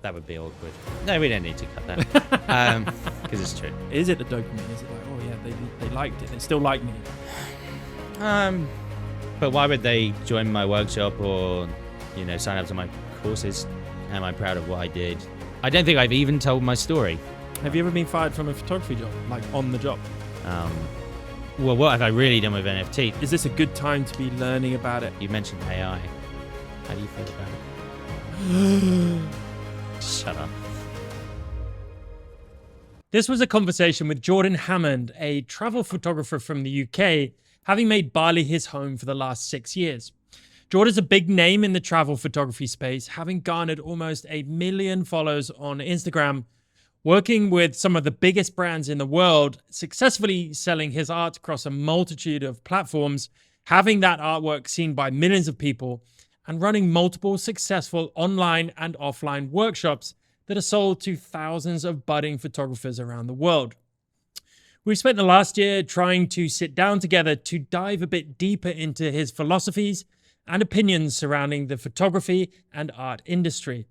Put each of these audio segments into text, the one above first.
That would be awkward. No, we don't need to cut that. Because it's true. Is it the dopamine? Is it like, oh yeah, they liked it, they still like me? But why would they join my workshop or, sign up to my courses? Am I proud of what I did? I don't think I've even told my story. Have you ever been fired from a photography job, like on the job? Well, what have I really done with NFT? Is this a good time to be learning about it? You mentioned AI. How do you feel about it? Shut up. This was a conversation with Jord Hammond, a travel photographer from the UK, having made Bali his home for the last 6 years. Jord is a big name in the travel photography space, having garnered almost 1 million followers on Instagram, working with some of the biggest brands in the world, successfully selling his art across a multitude of platforms, having that artwork seen by millions of people, and running multiple successful online and offline workshops that are sold to thousands of budding photographers around the world. We've spent the last year trying to sit down together to dive a bit deeper into his philosophies and opinions surrounding the photography and art industry,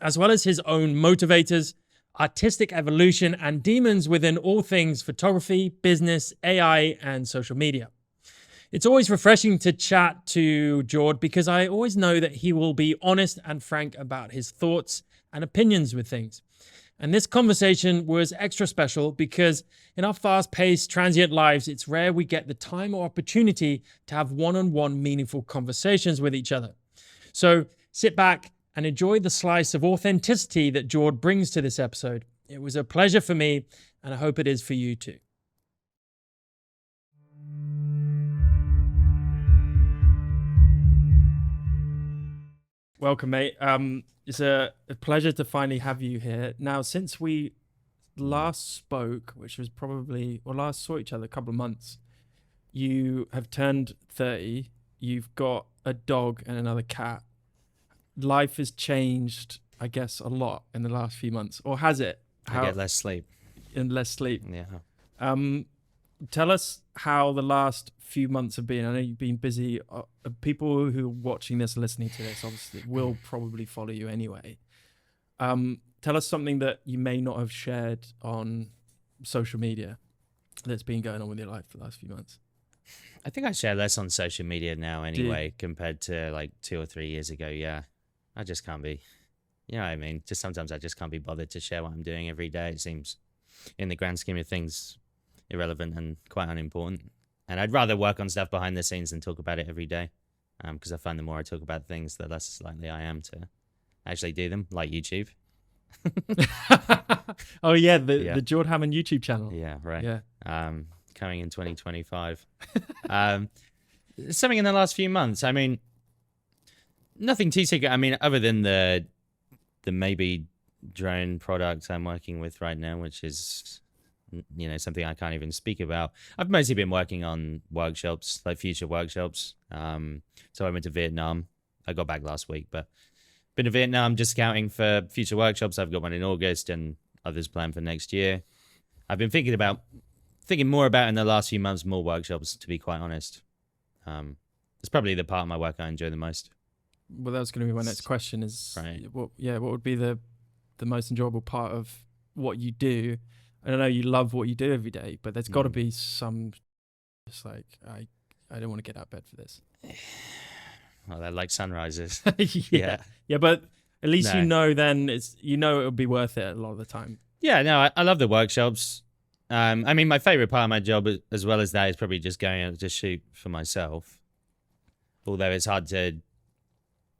as well as his own motivators, artistic evolution, and demons within all things photography, business, AI, and social media. It's always refreshing to chat to Jord because I always know that he will be honest and frank about his thoughts and opinions with things. And this conversation was extra special because in our fast-paced, transient lives, it's rare we get the time or opportunity to have one-on-one meaningful conversations with each other. So sit back and enjoy the slice of authenticity that Jord brings to this episode. It was a pleasure for me, and I hope it is for you too. Welcome, mate. It's a pleasure to finally have you here. Now, since we last spoke, which was last saw each other a couple of months, you have turned 30. You've got a dog and another cat. Life has changed, I guess, a lot in the last few months. Or has it? I get less sleep. And less sleep. Yeah. Tell us how the last few months have been. I know you've been busy. People who are watching this, listening to this, obviously will probably follow you anyway. Tell us something that you may not have shared on social media that's been going on with your life for the last few months. I think I share less on social media now anyway, compared to like 2 or 3 years ago. Yeah. I just can't be, you know what I mean? Just sometimes I just can't be bothered to share what I'm doing every day. It seems, in the grand scheme of things, irrelevant and quite unimportant. And I'd rather work on stuff behind the scenes than talk about it every day. Because I find the more I talk about things, the less likely I am to actually do them, like YouTube. Oh yeah, the Jord Hammond YouTube channel. Yeah, right. Yeah. Coming in 2025. Something in the last few months. I mean, nothing too secret. I mean, other than the maybe drone product I'm working with right now, which is, you know, something I can't even speak about. I've mostly been working on workshops, like future workshops. So I went to Vietnam. I got back last week, but been to Vietnam just scouting for future workshops. I've got one in August and others planned for next year. I've been thinking more about in the last few months, more workshops, to be quite honest. It's probably the part of my work I enjoy the most. Well, that was going to be my next question is, right. What would be the most enjoyable part of what you do? I don't know, you love what you do every day, but there's got to be some, just like, I don't want to get out of bed for this. Well, they're like sunrises. Yeah, but at least you know then it'll be worth it a lot of the time. Yeah, no, I love the workshops. I mean, my favorite part of my job, as well as that, is probably just going out to shoot for myself. Although it's hard to,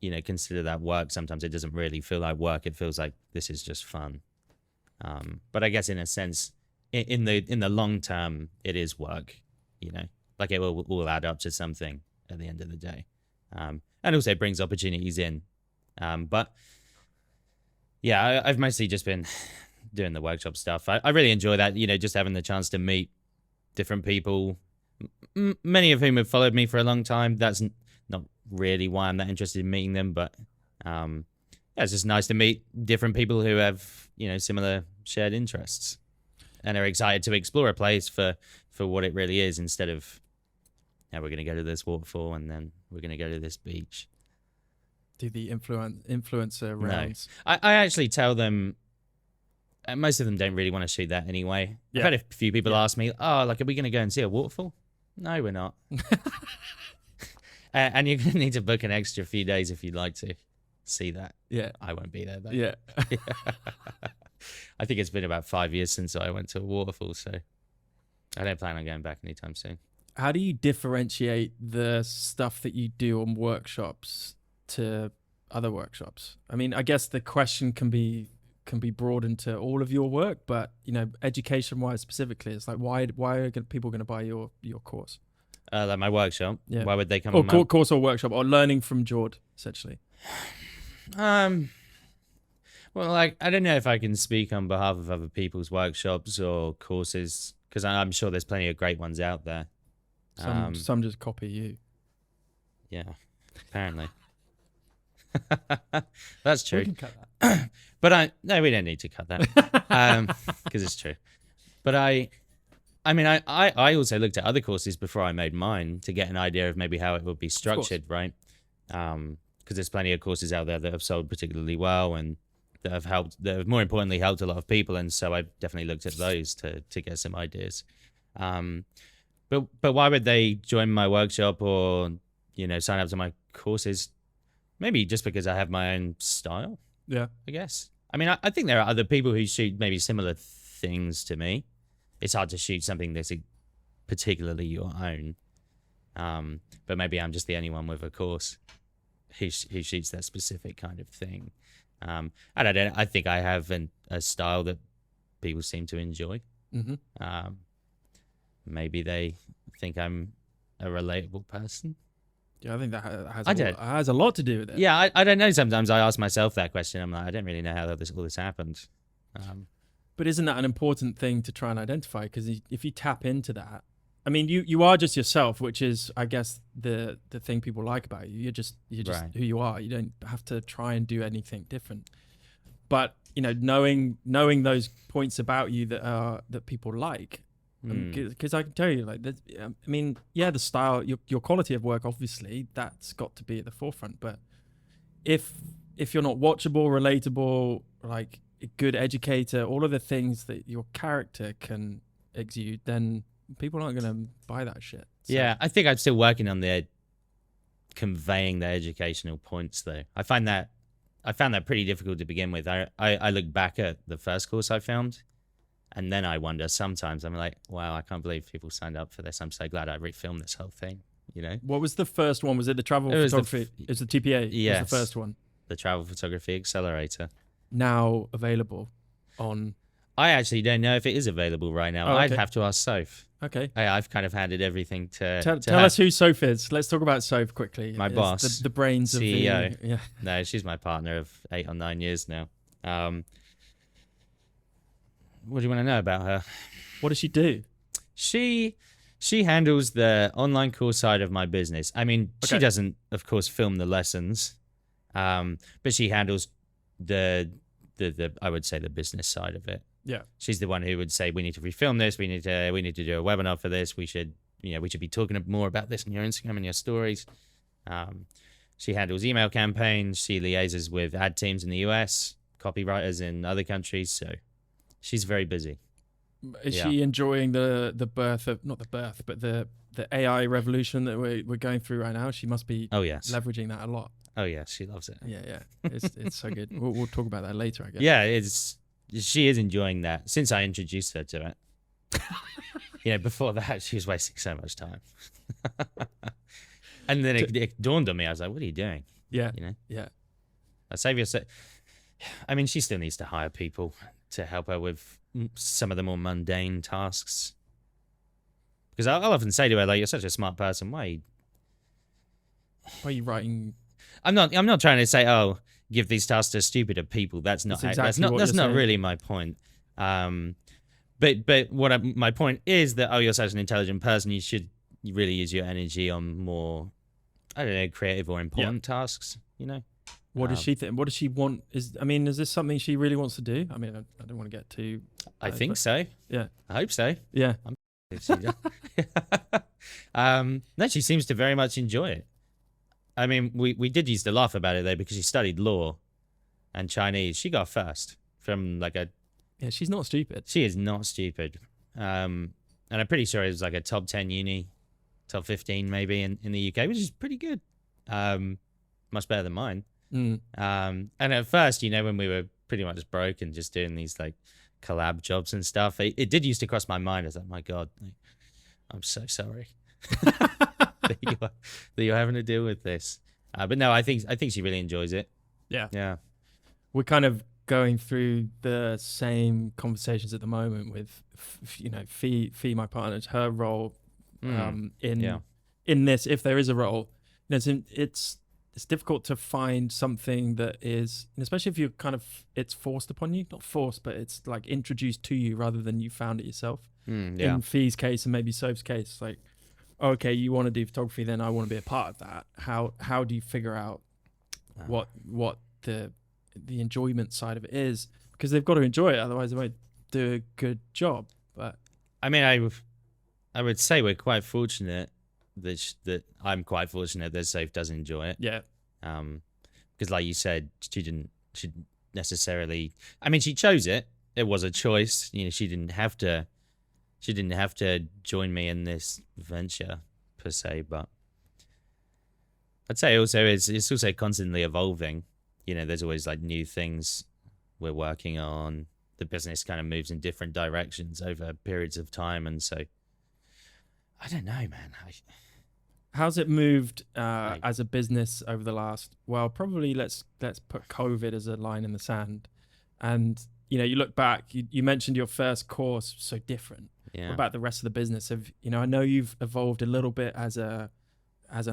you know, consider that work. Sometimes it doesn't really feel like work. It feels like this is just fun. But I guess in a sense, in the long term, it is work. You know, like it will all add up to something at the end of the day. And also it brings opportunities in. But yeah, I've mostly just been doing the workshop stuff. I really enjoy that, you know, just having the chance to meet different people, many of whom have followed me for a long time. That's not really why I'm that interested in meeting them, but yeah, it's just nice to meet different people who have, you know, similar shared interests and are excited to explore a place for what it really is, instead of, we're going to go to this waterfall and then we're going to go to this beach. do the influencer rounds. I actually tell them. Most of them don't really want to shoot that anyway. Yeah. I've had a few people ask me, "Oh, like, are we going to go and see a waterfall?" No, we're not. And you're going to need to book an extra few days if you'd like to see that. Yeah. I won't be there though. Yeah. I think it's been about 5 years since I went to a waterfall, so I don't plan on going back anytime soon. How do you differentiate the stuff that you do on workshops to other workshops? I mean, I guess the question can be broadened to all of your work, but education wise specifically, it's like why are people going to buy your course? Like my workshop. Yeah. Why would they come? Or course or workshop or learning from Jord, essentially. Well, like, I don't know if I can speak on behalf of other people's workshops or courses, because I'm sure there's plenty of great ones out there. Some just copy you. Yeah, apparently. That's true. We can cut that. But no, we don't need to cut that because it's true. But I mean, I also looked at other courses before I made mine to get an idea of maybe how it would be structured, right? Because there's plenty of courses out there that have sold particularly well and that have more importantly helped a lot of people, and so I definitely looked at those to get some ideas. But why would they join my workshop or sign up to my courses? Maybe just because I have my own style. Yeah, I guess. I mean, I think there are other people who shoot maybe similar things to me. It's hard to shoot something that's particularly your own. But maybe I'm just the only one with a course who shoots that specific kind of thing. And I think I have a style that people seem to enjoy. Mm-hmm. Maybe they think I'm a relatable person. Yeah, I think that has a lot to do with it. Yeah, I don't know. Sometimes I ask myself that question. I'm like, I don't really know how all this happened. But isn't that an important thing to try and identify? Because if you tap into that, I mean, you are just yourself, which is, I guess, the thing people like about you. You're just right. Who you are. You don't have to try and do anything different. But knowing those points about you that people like. Because I can tell you, like, I mean, yeah, the style, your quality of work, obviously, that's got to be at the forefront. But if you're not watchable, relatable, like a good educator, all of the things that your character can exude, then people aren't going to buy that shit. So. Yeah, I think I'm still working on the conveying the educational points, though. I found that pretty difficult to begin with. I look back at the first course I filmed. And then I wonder sometimes, I'm like, wow, I can't believe people signed up for this. I'm so glad I refilmed this whole thing, What was the first one? Was it the travel photography? It was the TPA? Yes. Was the first one. The Travel Photography Accelerator. Now available on... I actually don't know if it is available right now. Oh, okay. I'd have to ask Soph. Okay. I've kind of handed everything to Tell us who Soph is. Let's talk about Soph quickly. My boss. The brains CEO. of the... Yeah. No, she's my partner of 8 or 9 years now. What do you want to know about her? What does she do? She handles the online course side of my business. I mean, She doesn't, of course, film the lessons, but she handles the I would say the business side of it. Yeah, she's the one who would say we need to refilm this. We need to do a webinar for this. We should be talking more about this on your Instagram and your stories. She handles email campaigns. She liaises with ad teams in the US, copywriters in other countries. So. She's very busy. Is she enjoying the birth of, not the birth, but the AI revolution that we're going through right now? She must be leveraging that a lot. Oh yeah, she loves it. Yeah. It's so good. We'll talk about that later, I guess. Yeah, she is enjoying that since I introduced her to it. Before that she was wasting so much time. And then it dawned on me. I was like, what are you doing? Yeah. Yeah. Save yourself. I mean, she still needs to hire people to help her with some of the more mundane tasks. Because I'll often say to her, like, you're such a smart person. Why are you writing? I'm not trying to say, oh, give these tasks to stupider people. That's not really my point. But my point is that, you're such an intelligent person. You should really use your energy on more, I don't know, creative or important tasks. What does she think? What does she want? Is this something she really wants to do? I mean, I don't want to get too... I think so. Yeah. I hope so. Yeah. No, she seems to very much enjoy it. I mean, we did used to laugh about it though because she studied law and Chinese. She got first from like a. Yeah, she's not stupid. She is not stupid. And I'm pretty sure it was like a top 10 uni, top 15 maybe in the UK, which is pretty good. Much better than mine. Mm. And at first, you know, when we were pretty much broke and just doing these like collab jobs and stuff, it did used to cross my mind. I was like, my God, like, I'm so sorry that you're having to deal with this. But no, I think she really enjoys it. Yeah. Yeah. We're kind of going through the same conversations at the moment with, you know, Fee, my partner, her role in this, if there is a role. You know, it's difficult to find something that is, and especially if you're kind of, it's forced upon you, not forced, but it's like introduced to you rather than you found it yourself. In Fee's case and maybe Soap's case, like, okay, you want to do photography, then I want to be a part of that. How do you figure out what the enjoyment side of it is? Because they've got to enjoy it, otherwise they won't do a good job. But I mean, I would say we're quite fortunate that I'm quite fortunate that Safe does enjoy it. Yeah. Because like you said, she necessarily. I mean, she chose it. It was a choice. You know, she didn't have to join me in this venture per se, but I'd say also it's also constantly evolving. You know, there's always like new things we're working on. The business kind of moves in different directions over periods of time, and so I don't know, man. How's it moved as a business over the last? Well, probably let's put COVID as a line in the sand, and you know, you look back. You mentioned your first course was so different. Yeah. What about the rest of the business? I know you've evolved a little bit as an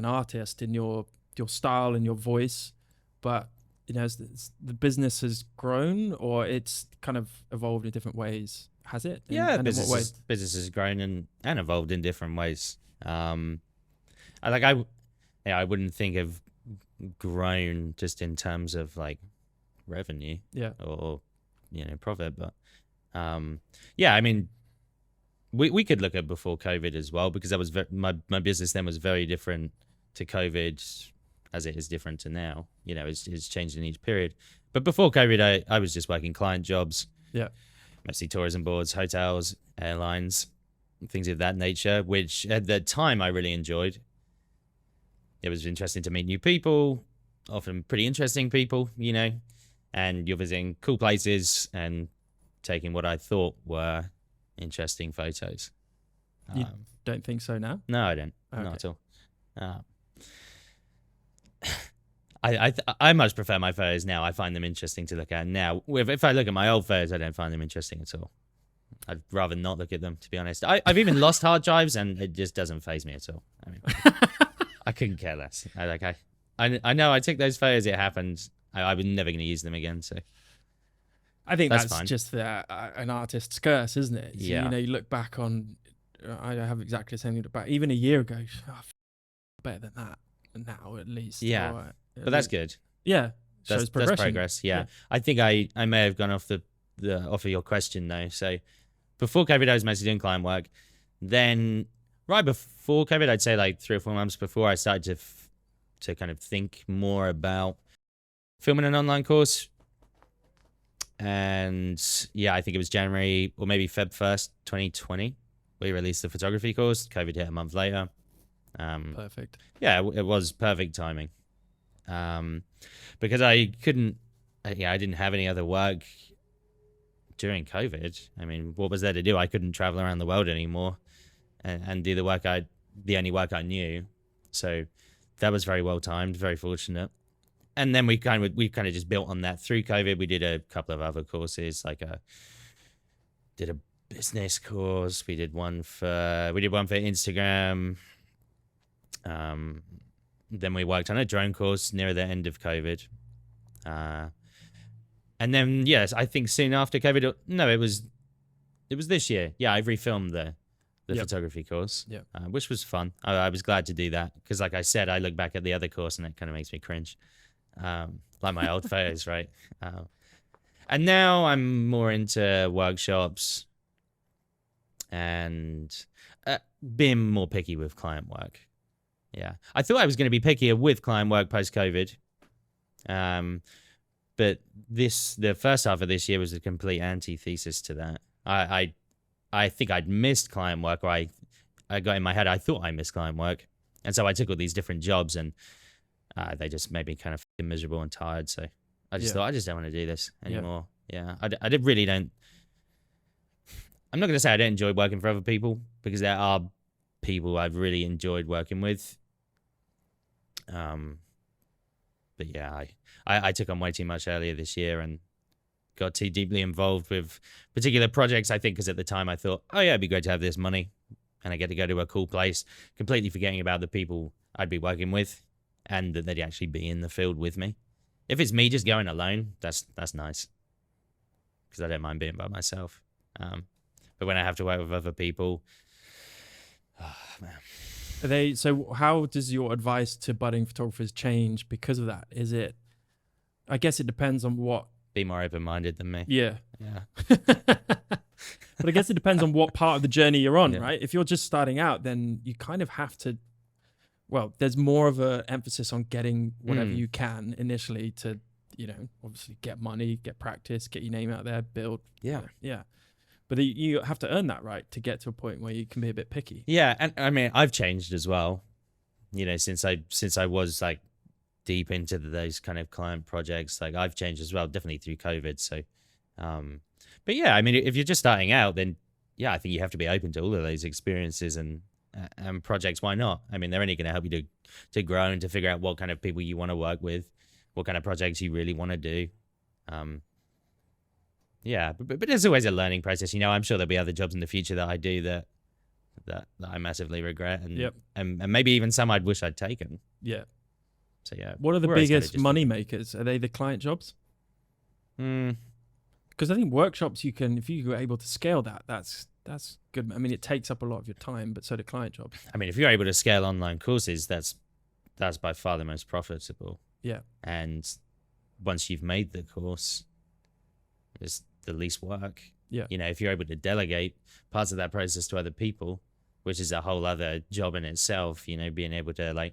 artist in your style and your voice, but you know, as the business has grown or it's kind of evolved in different ways. Has it? Business has grown and evolved in different ways. I wouldn't think of grown just in terms of like revenue, or you know, profit, but I mean, we could look at before COVID as well, because that was my business then was very different to COVID as it is different to now. You know, it's changed in each period. But before COVID, I was just working client jobs. Yeah. Mostly tourism boards, hotels, airlines, things of that nature, which at the time I really enjoyed. It was interesting to meet new people, often pretty interesting people, you know, and you're visiting cool places and taking what I thought were interesting photos. You don't think so now? No, I don't. Okay. Not at all. I much prefer my photos now. I find them interesting to look at now. If I look at my old photos, I don't find them interesting at all. I'd rather not look at them, to be honest. I've even lost hard drives, and it just doesn't faze me at all. I mean, I couldn't care less. I know I took those photos. It happened. I was never going to use them again. So I think that's fine. just an artist's curse, isn't it? So, yeah. You know, you look back on. I have exactly the same thing to look back. Even a year ago, better than that now, at least. Yeah. But that's good. Yeah. That's progress. Yeah. I think I may have gone off the off of your question though. So before COVID, I was mostly doing client work. Then right before COVID, I'd say like 3 or 4 months before, I started to kind of think more about filming an online course. And yeah, I think it was January or maybe Feb 1st, 2020. We released the photography course. COVID hit a month later. Perfect. Yeah, it was perfect timing. Because I didn't have any other work during COVID. I mean, what was there to do? I couldn't travel around the world anymore and do the only work I knew. So that was very well timed, very fortunate. And then we kind of just built on that through COVID. We did a couple of other courses, did a business course. We did one for Instagram. Then we worked on a drone course near the end of COVID. And then, yes, I think soon after COVID, no, it was this year. Yeah, I refilmed the photography course, which was fun. I was glad to do that because, like I said, I look back at the other course and it kind of makes me cringe. Like my old photos, right? And now I'm more into workshops and being more picky with client work. Yeah. I thought I was going to be pickier with client work post-COVID. But the first half of this year was a complete antithesis to that. I think I'd missed client work, or I got in my head, I thought I missed client work. And so I took all these different jobs, and they just made me kind of miserable and tired. So I just thought, I just don't want to do this anymore. Yeah. I really don't. I'm not going to say I don't enjoy working for other people, because there are people I've really enjoyed working with. But yeah, I took on way too much earlier this year and got too deeply involved with particular projects, I think, because at the time I thought, oh yeah, it'd be great to have this money and I get to go to a cool place, completely forgetting about the people I'd be working with and that they'd actually be in the field with me. If it's me just going alone, that's nice, because I don't mind being by myself. But when I have to work with other people, oh man. So how does your advice to budding photographers change because of that? Is it, I guess it depends on what. Be more open-minded than me. Yeah. But I guess it depends on what part of the journey you're on, right? If you're just starting out, then you kind of have to, well, there's more of an emphasis on getting whatever you can initially to, obviously get money, get practice, get your name out there, build. Yeah. But you have to earn that right to get to a point where you can be a bit picky. Yeah, and I mean, I've changed as well. Since I was like deep into those kind of client projects, like I've changed as well, definitely through COVID. So, but yeah, I mean, if you're just starting out, then yeah, I think you have to be open to all of those experiences and projects. Why not? I mean, they're only going to help you to grow and to figure out what kind of people you want to work with, what kind of projects you really want to do. Yeah, but there's always a learning process. I'm sure there'll be other jobs in the future that I do that I massively regret, and maybe even some I'd wish I'd taken. Yeah. So yeah. What are the biggest money makers? Are they the client jobs? Because I think workshops, if you were able to scale that, that's good. I mean, it takes up a lot of your time, but so do client jobs. I mean, if you're able to scale online courses, that's by far the most profitable. Yeah. And once you've made the course, it's the least work. Yeah. If you're able to delegate parts of that process to other people, which is a whole other job in itself, being able to like,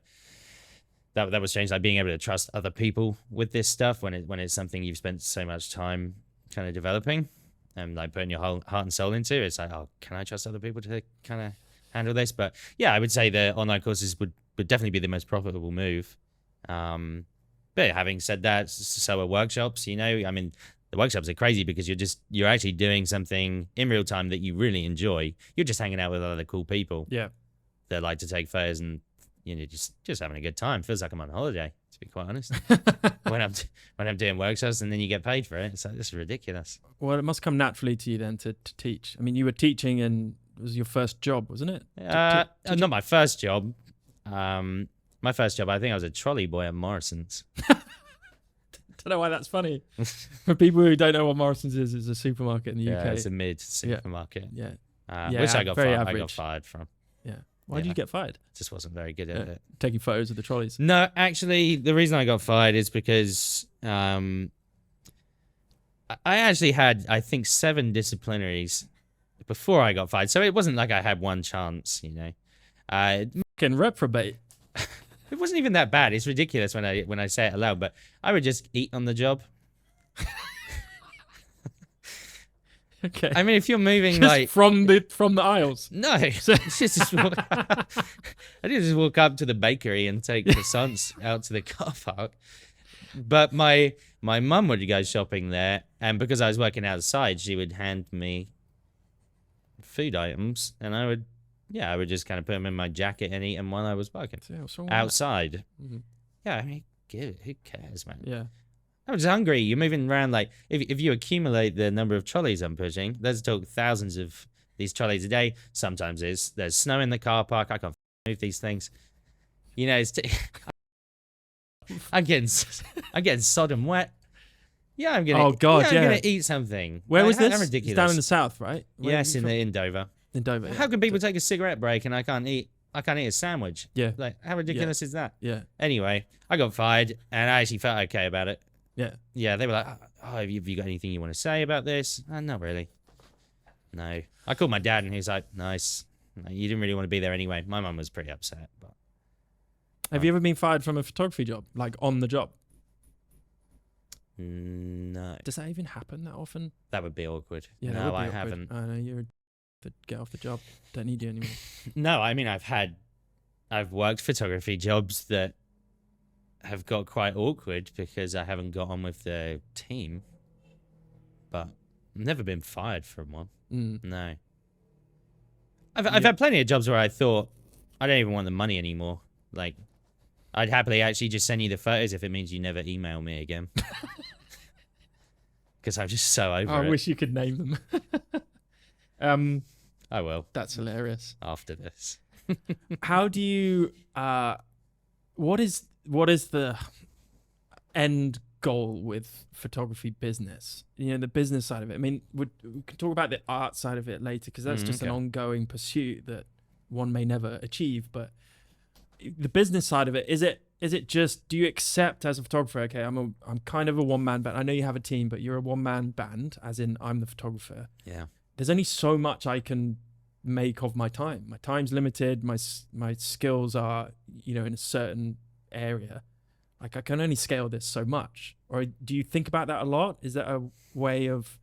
that was strange, like being able to trust other people with this stuff when it's something you've spent so much time kind of developing and like putting your whole heart and soul into. It's like, oh, can I trust other people to kind of handle this? But yeah, I would say the online courses would definitely be the most profitable move. But having said that, so are workshops. I mean, the workshops are crazy because you're actually doing something in real time that you really enjoy. You're just hanging out with other cool people. Yeah. That like to take photos and just having a good time. Feels like I'm on holiday, to be quite honest. when I'm doing workshops and then you get paid for it, it's like, this is ridiculous. Well, it must come naturally to you then to teach. I mean, you were teaching and it was your first job, wasn't it? Not my first job. My first job, I think I was a trolley boy at Morrison's. Don't know why that's funny. For people who don't know what Morrison's is, it's a supermarket in the UK. Yeah, it's a mid supermarket. Yeah. Which I got fired from. Yeah. Why did you get fired? Just wasn't very good at it. Taking photos of the trolleys. No, actually, the reason I got fired is because I actually had, I think, 7 disciplinaries before I got fired. So it wasn't like I had one chance, Can reprobate. It wasn't even that bad. It's ridiculous when I say it aloud, but I would just eat on the job. Okay. I mean, if you're moving just like from the aisles. No, I didn't just walk up to the bakery and take croissants out to the car park. But my mum would go shopping there, and because I was working outside, she would hand me food items, and I would just kind of put them in my jacket and eat them while I was working outside. Mm-hmm. Yeah, I mean, who cares, man? Yeah. I was hungry. You're moving around like if you accumulate the number of trolleys I'm pushing, there's thousands of these trolleys a day. Sometimes there's snow in the car park. I can't move these things. I'm getting sodden wet. Yeah, I'm gonna. Oh God, I'm gonna eat something. Where was this? Ridiculous. It's down in the south, right? Yes, in Dover. In Dover. How can people take a cigarette break and I can't eat a sandwich? Yeah. Like, how ridiculous is that? Yeah. Anyway, I got fired and I actually felt okay about it. Yeah. Yeah, they were like, oh, have you got anything you want to say about this? Not really. No. I called my dad and he's like, nice. You didn't really want to be there anyway. My mum was pretty upset. But Have you ever been fired from a photography job, like on the job? No. Does that even happen that often? That would be awkward. Yeah, that No, would be I awkward. haven't. I know you're get off the job. Don't need you anymore. No, I mean I've worked photography jobs that have got quite awkward because I haven't got on with the team. But I've never been fired from one. No. I've had plenty of jobs where I thought I don't even want the money anymore. Like I'd happily actually just send you the photos if it means you never email me again. Because I'm just so over it. I wish you could name them. I will. That's hilarious. After this. How do you what is the end goal with photography business? You know, the business side of it. I mean, we can talk about the art side of it later because that's just an ongoing pursuit that one may never achieve. But the business side of it, is it just, do you accept as a photographer, okay, I'm kind of a one-man band. I know you have a team, but you're a one-man band, as in I'm the photographer. Yeah. There's only so much I can make of my time. My time's limited. My skills are, you know, in a certain area. Like I can only scale this so much. Or do you think about that a lot? Is that a way of,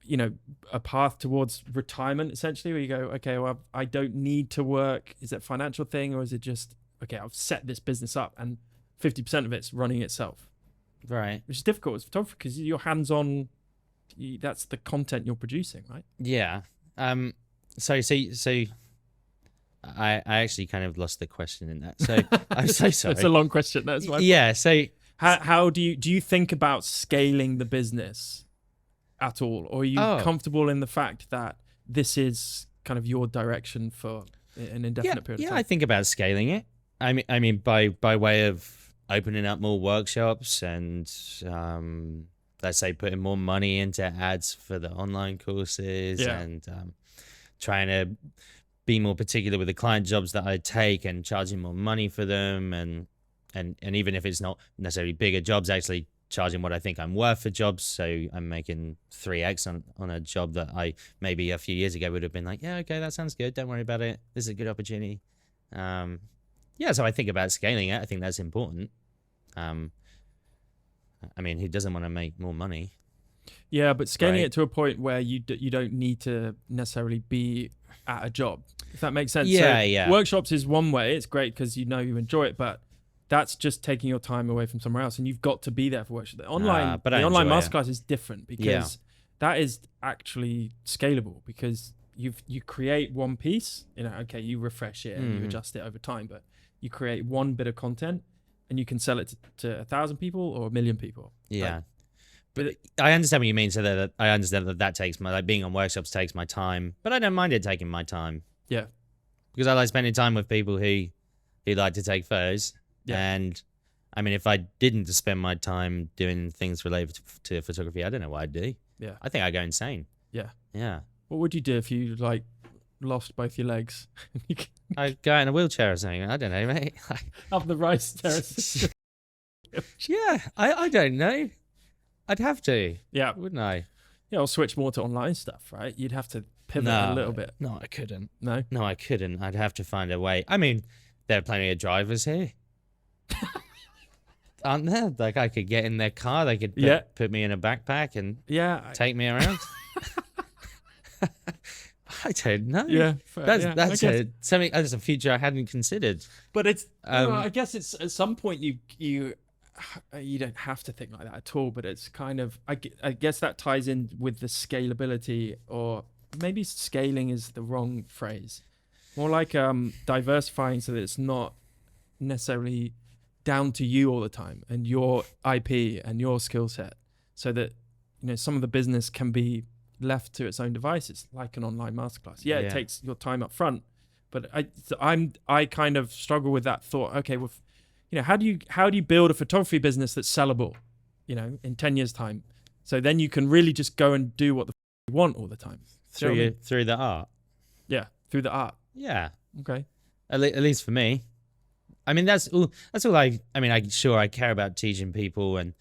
you know, a path towards retirement essentially, where you go, okay, well, I don't need to work. Is that a financial thing, or is it just, okay, I've set this business up and 50% of it's running itself? Right. Which is difficult as a photographer because you're hands-on. That's the content you're producing, right? Yeah. So I actually kind of lost the question in that. So I'm so sorry. It's a long question. That's why. Yeah. So how do you think about scaling the business at all, or are you comfortable in the fact that this is kind of your direction for an indefinite period of time? Yeah, I think about scaling it. I mean by way of opening up more workshops and let's say putting more money into ads for the online courses and trying to be more particular with the client jobs that I take and charging more money for them and even if it's not necessarily bigger jobs, actually charging what I think I'm worth for jobs. So I'm making 3x on a job that I maybe a few years ago would have been like, yeah, okay, that sounds good. Don't worry about it. This is a good opportunity. So I think about scaling it. I think that's important. I mean, who doesn't want to make more money? Yeah, but scaling it to a point where you don't need to necessarily be at a job, if that makes sense. Yeah. Workshops is one way. It's great because you know you enjoy it, but that's just taking your time away from somewhere else, and you've got to be there for workshop. The online masterclass is different because that is actually scalable because you create one piece. You know, okay, you refresh it and you adjust it over time, but you create one bit of content and you can sell it to 1,000 people or 1,000,000 people. Yeah. But I understand what you mean. So that I understand that takes my, like being on workshops takes my time, but I don't mind it taking my time. Yeah. Because I like spending time with people who like to take photos. Yeah. And I mean, if I didn't spend my time doing things related to photography, I don't know what I'd do. Yeah. I think I'd go insane. Yeah. Yeah. What would you do if you like lost both your legs? I'd go in a wheelchair or something. I don't know, mate. Up the rice terrace. Yeah. I don't know. I'd have to. Yeah. Wouldn't I? Yeah, or switch more to online stuff, right? You'd have to pivot a little bit. No, I couldn't. No, I couldn't. I'd have to find a way. I mean, there are plenty of drivers here. Aren't there? Like I could get in their car, they could put me in a backpack and take me around. I don't know. Yeah, that's a future I hadn't considered. But it's I guess it's at some point you don't have to think like that at all, but it's kind of I guess that ties in with the scalability, or maybe scaling is the wrong phrase, more like diversifying so that it's not necessarily down to you all the time and your IP and your skill set, so that some of the business can be left to its own devices, like an online masterclass. It takes your time up front, but I kind of struggle with that thought. Okay, well, how do you build a photography business that's sellable, in 10 years time, so then you can really just go and do what you want all the time through the art. Yeah, through the art. Yeah. Okay. At least for me. I mean, that's all I mean, I care about teaching people and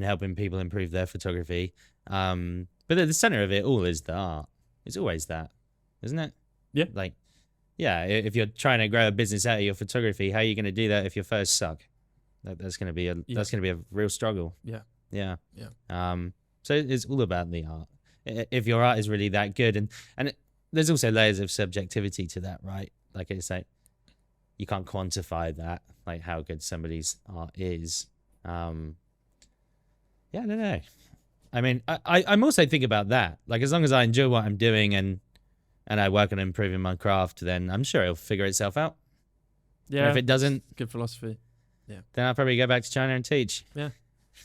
helping people improve their photography. But at the center of it all is the art. It's always that, isn't it? Yeah. Like yeah, if you're trying to grow a business out of your photography, how are you going to do that if your photos suck? That's going to be a real struggle. Yeah. Yeah. Yeah. So it's all about the art. If your art is really that good, and there's also layers of subjectivity to that, right? Like it's like you can't quantify that, like how good somebody's art is. Yeah, I don't know. I mean, I'm also thinking about that. Like as long as I enjoy what I'm doing and I work on improving my craft, then I'm sure it'll figure itself out. Yeah. And if it doesn't, good philosophy. then I'll probably go back to China and teach. Yeah.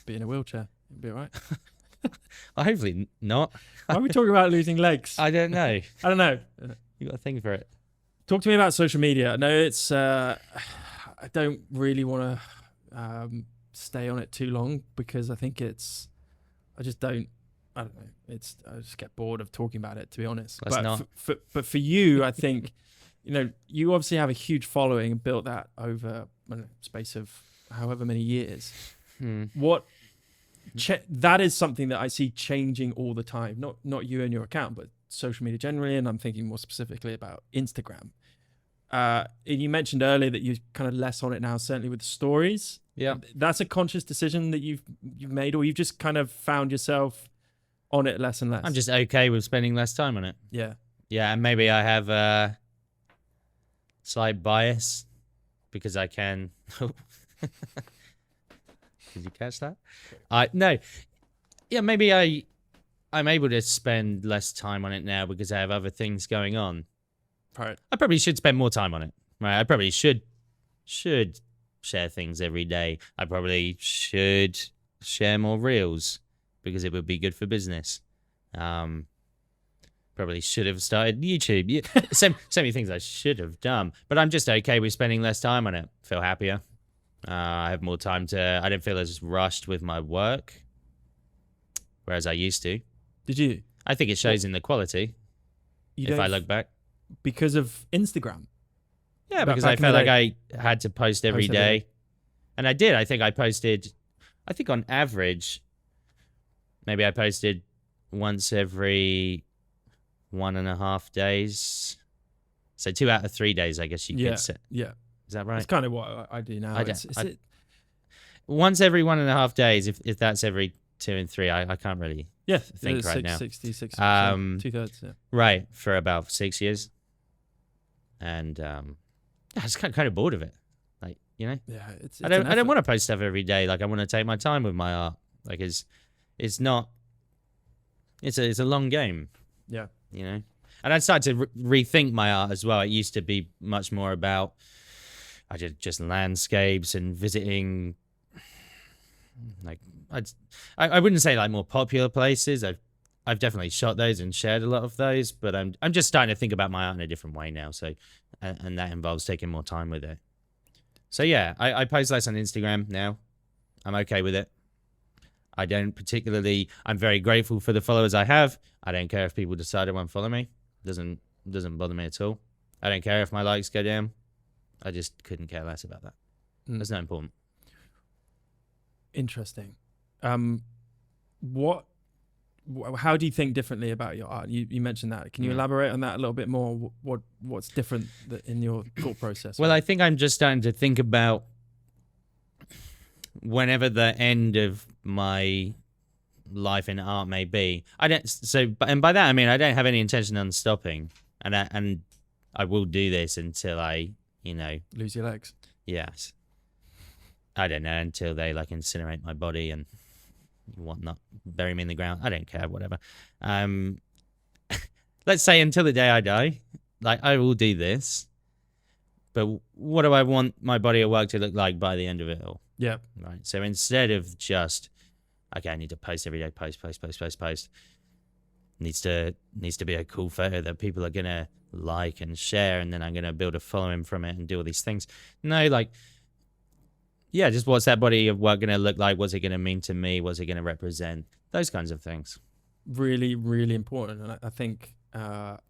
Be in a wheelchair. It'll be all right. Well, hopefully not. Why are we talking about losing legs? I don't know. I don't know. You got a thing for it. Talk to me about social media. No, it's I don't really want to stay on it too long because I think I don't know. I just get bored of talking about it, to be honest. Let's not. But for you, I think, you obviously have a huge following and built that over a space of however many years. That is something that I see changing all the time. Not you and your account, but social media generally. And I'm thinking more specifically about Instagram. And you mentioned earlier that you're kind of less on it now, certainly with the stories. Yeah. That's a conscious decision that you've made, or you've just kind of found yourself on it less and less. I'm just okay with spending less time on it. Yeah. Yeah, and maybe I have a slight bias because I can. Did you catch that? No. Yeah, maybe I'm able to spend less time on it now because I have other things going on. Right. I probably should spend more time on it. Right. I probably should share things every day. I probably should share more reels because it would be good for business. Probably should have started YouTube. Yeah, so many things I should have done, but I'm just okay with spending less time on it. Feel happier. I have more time I don't feel as rushed with my work, whereas I used to. Did you? I think it shows in the quality. If I look back. Because of Instagram? Yeah, because I felt like I had to post every day. And I did. I think on average, maybe I posted once every 1.5 days. So 2 out of 3 days, I guess you could say. Yeah. Is that right? That's kind of what I do now. Once every 1.5 days, if that's every 2 and 3, I can't really think right now. 60%, 2/3, yeah. Right, for about 6 years. And I was kind of bored of it. Like, Yeah, I don't want to post stuff every day. Like I want to take my time with my art. Like it's a long game. Yeah. And I started to rethink my art as well. It used to be much more about just landscapes and visiting. Like I wouldn't say like more popular places. I've definitely shot those and shared a lot of those, but I'm just starting to think about my art in a different way now. So, and that involves taking more time with it. So yeah, I post less on Instagram now. I'm okay with it. I don't particularly. I'm very grateful for the followers I have. I don't care if people decide they won't follow me. Doesn't bother me at all. I don't care if my likes go down. I just couldn't care less about that. That's not important. Interesting. How do you think differently about your art? You mentioned that. Can you elaborate on that a little bit more? What's different in your thought process? Well, I think I'm just starting to think about whenever the end of my life in art may be. And by that I mean I don't have any intention on stopping, and I will do this until I, lose your legs. Yes. I don't know, until they like incinerate my body and whatnot, bury me in the ground. I don't care, whatever. Let's say until the day I die, like I will do this. But what do I want my body of work to look like by the end of it all? Yeah. Right. So instead of just, okay, I need to post every day, post. Needs to be a cool photo that people are gonna like and share, and then I'm gonna build a following from it and do all these things. No, like, yeah, just what's that body of work gonna look like? What's it gonna mean to me? What's it gonna represent? Those kinds of things. Really, really important. And I think I'm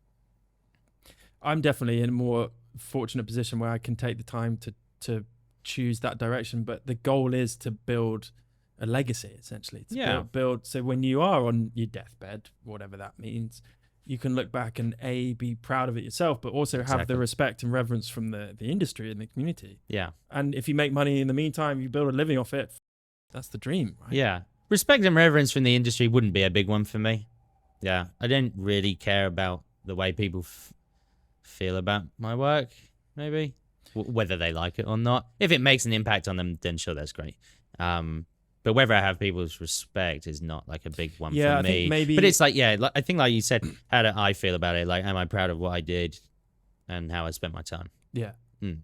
definitely in a more fortunate position where I can take the time to choose that direction. But the goal is to build a legacy, essentially. Build. So when you are on your deathbed, whatever that means, you can look back and be proud of it yourself, but also have the Exactly. respect and reverence from the industry and the community. Yeah. And if you make money in the meantime, you build a living off it, that's the dream, right? Yeah. Respect and reverence from the industry wouldn't be a big one for me. Yeah. I don't really care about the way people feel about my work, maybe. Whether they like it or not. If it makes an impact on them, then sure, that's great. But whether I have people's respect is not like a big one for me. I think maybe. But it's like, yeah, I think like you said, how do I feel about it? Like, am I proud of what I did and how I spent my time? Yeah. Mm.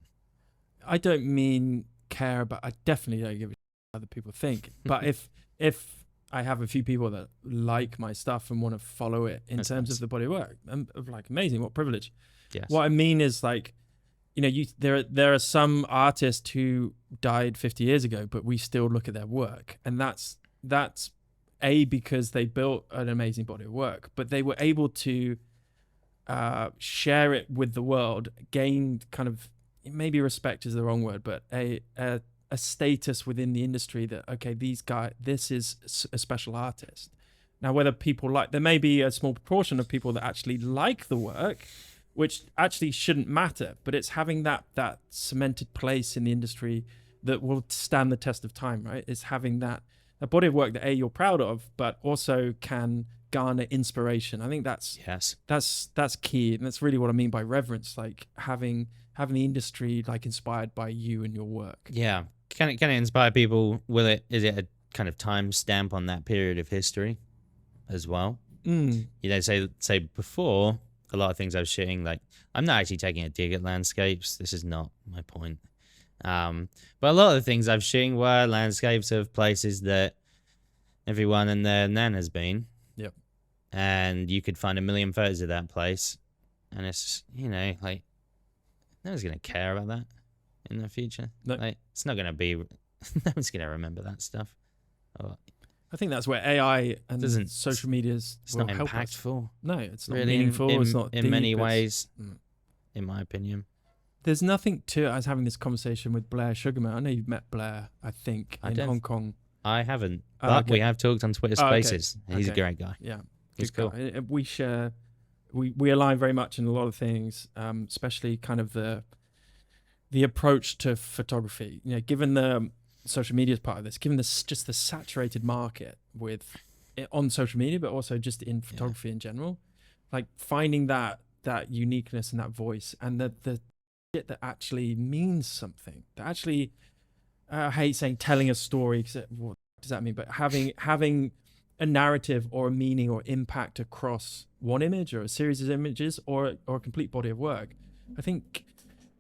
I don't mean care about. I definitely don't give a shit what other people think. But if I have a few people that like my stuff and want to follow it in terms of the body of work, I'm like, amazing, what privilege. Yes. What I mean is like, there are some artists who died 50 years ago, but we still look at their work, and that's because they built an amazing body of work, but they were able to share it with the world, gain kind of, maybe respect is the wrong word, but a status within the industry that, okay, this is a special artist. Now, whether people there may be a small proportion of people that actually like the work, which actually shouldn't matter, but it's having that cemented place in the industry that will stand the test of time, right? It's having that a body of work that you're proud of, but also can garner inspiration. I think that's key, and that's really what I mean by reverence, like having the industry like inspired by you and your work. Yeah. Can it inspire people? Is it a kind of time stamp on that period of history as well? You know, say before, a lot of things I was shooting, like, I'm not actually taking a dig at landscapes. This is not my point. But a lot of the things I was shooting were landscapes of places that everyone and their nan has been. Yep. And you could find a million photos of that place. And it's, you know, like, no one's going to care about that in the future. No. Like, it's not going to be, no one's going to remember that stuff. I think that's where AI and It's social medias will not help us. impactful. No, it's not Really, meaningful. It's not in deep, many ways, Mm. in my opinion. There's nothing to it. I was having this conversation with Blair Sugarman. I know you've met Blair, I think, in Hong Kong. I haven't, but we have talked on Twitter Spaces. Okay. He's a great guy. Yeah, He's good cool. guy. We share, we align very much in a lot of things, especially kind of the approach to photography. You know, given the social media is part of this, given just the saturated market with on social media, but also just in photography in general, like finding that uniqueness and that voice and the shit that actually means something, that actually, I hate saying telling a story, because what does that mean? But having a narrative or a meaning or impact across one image or a series of images or a complete body of work. I think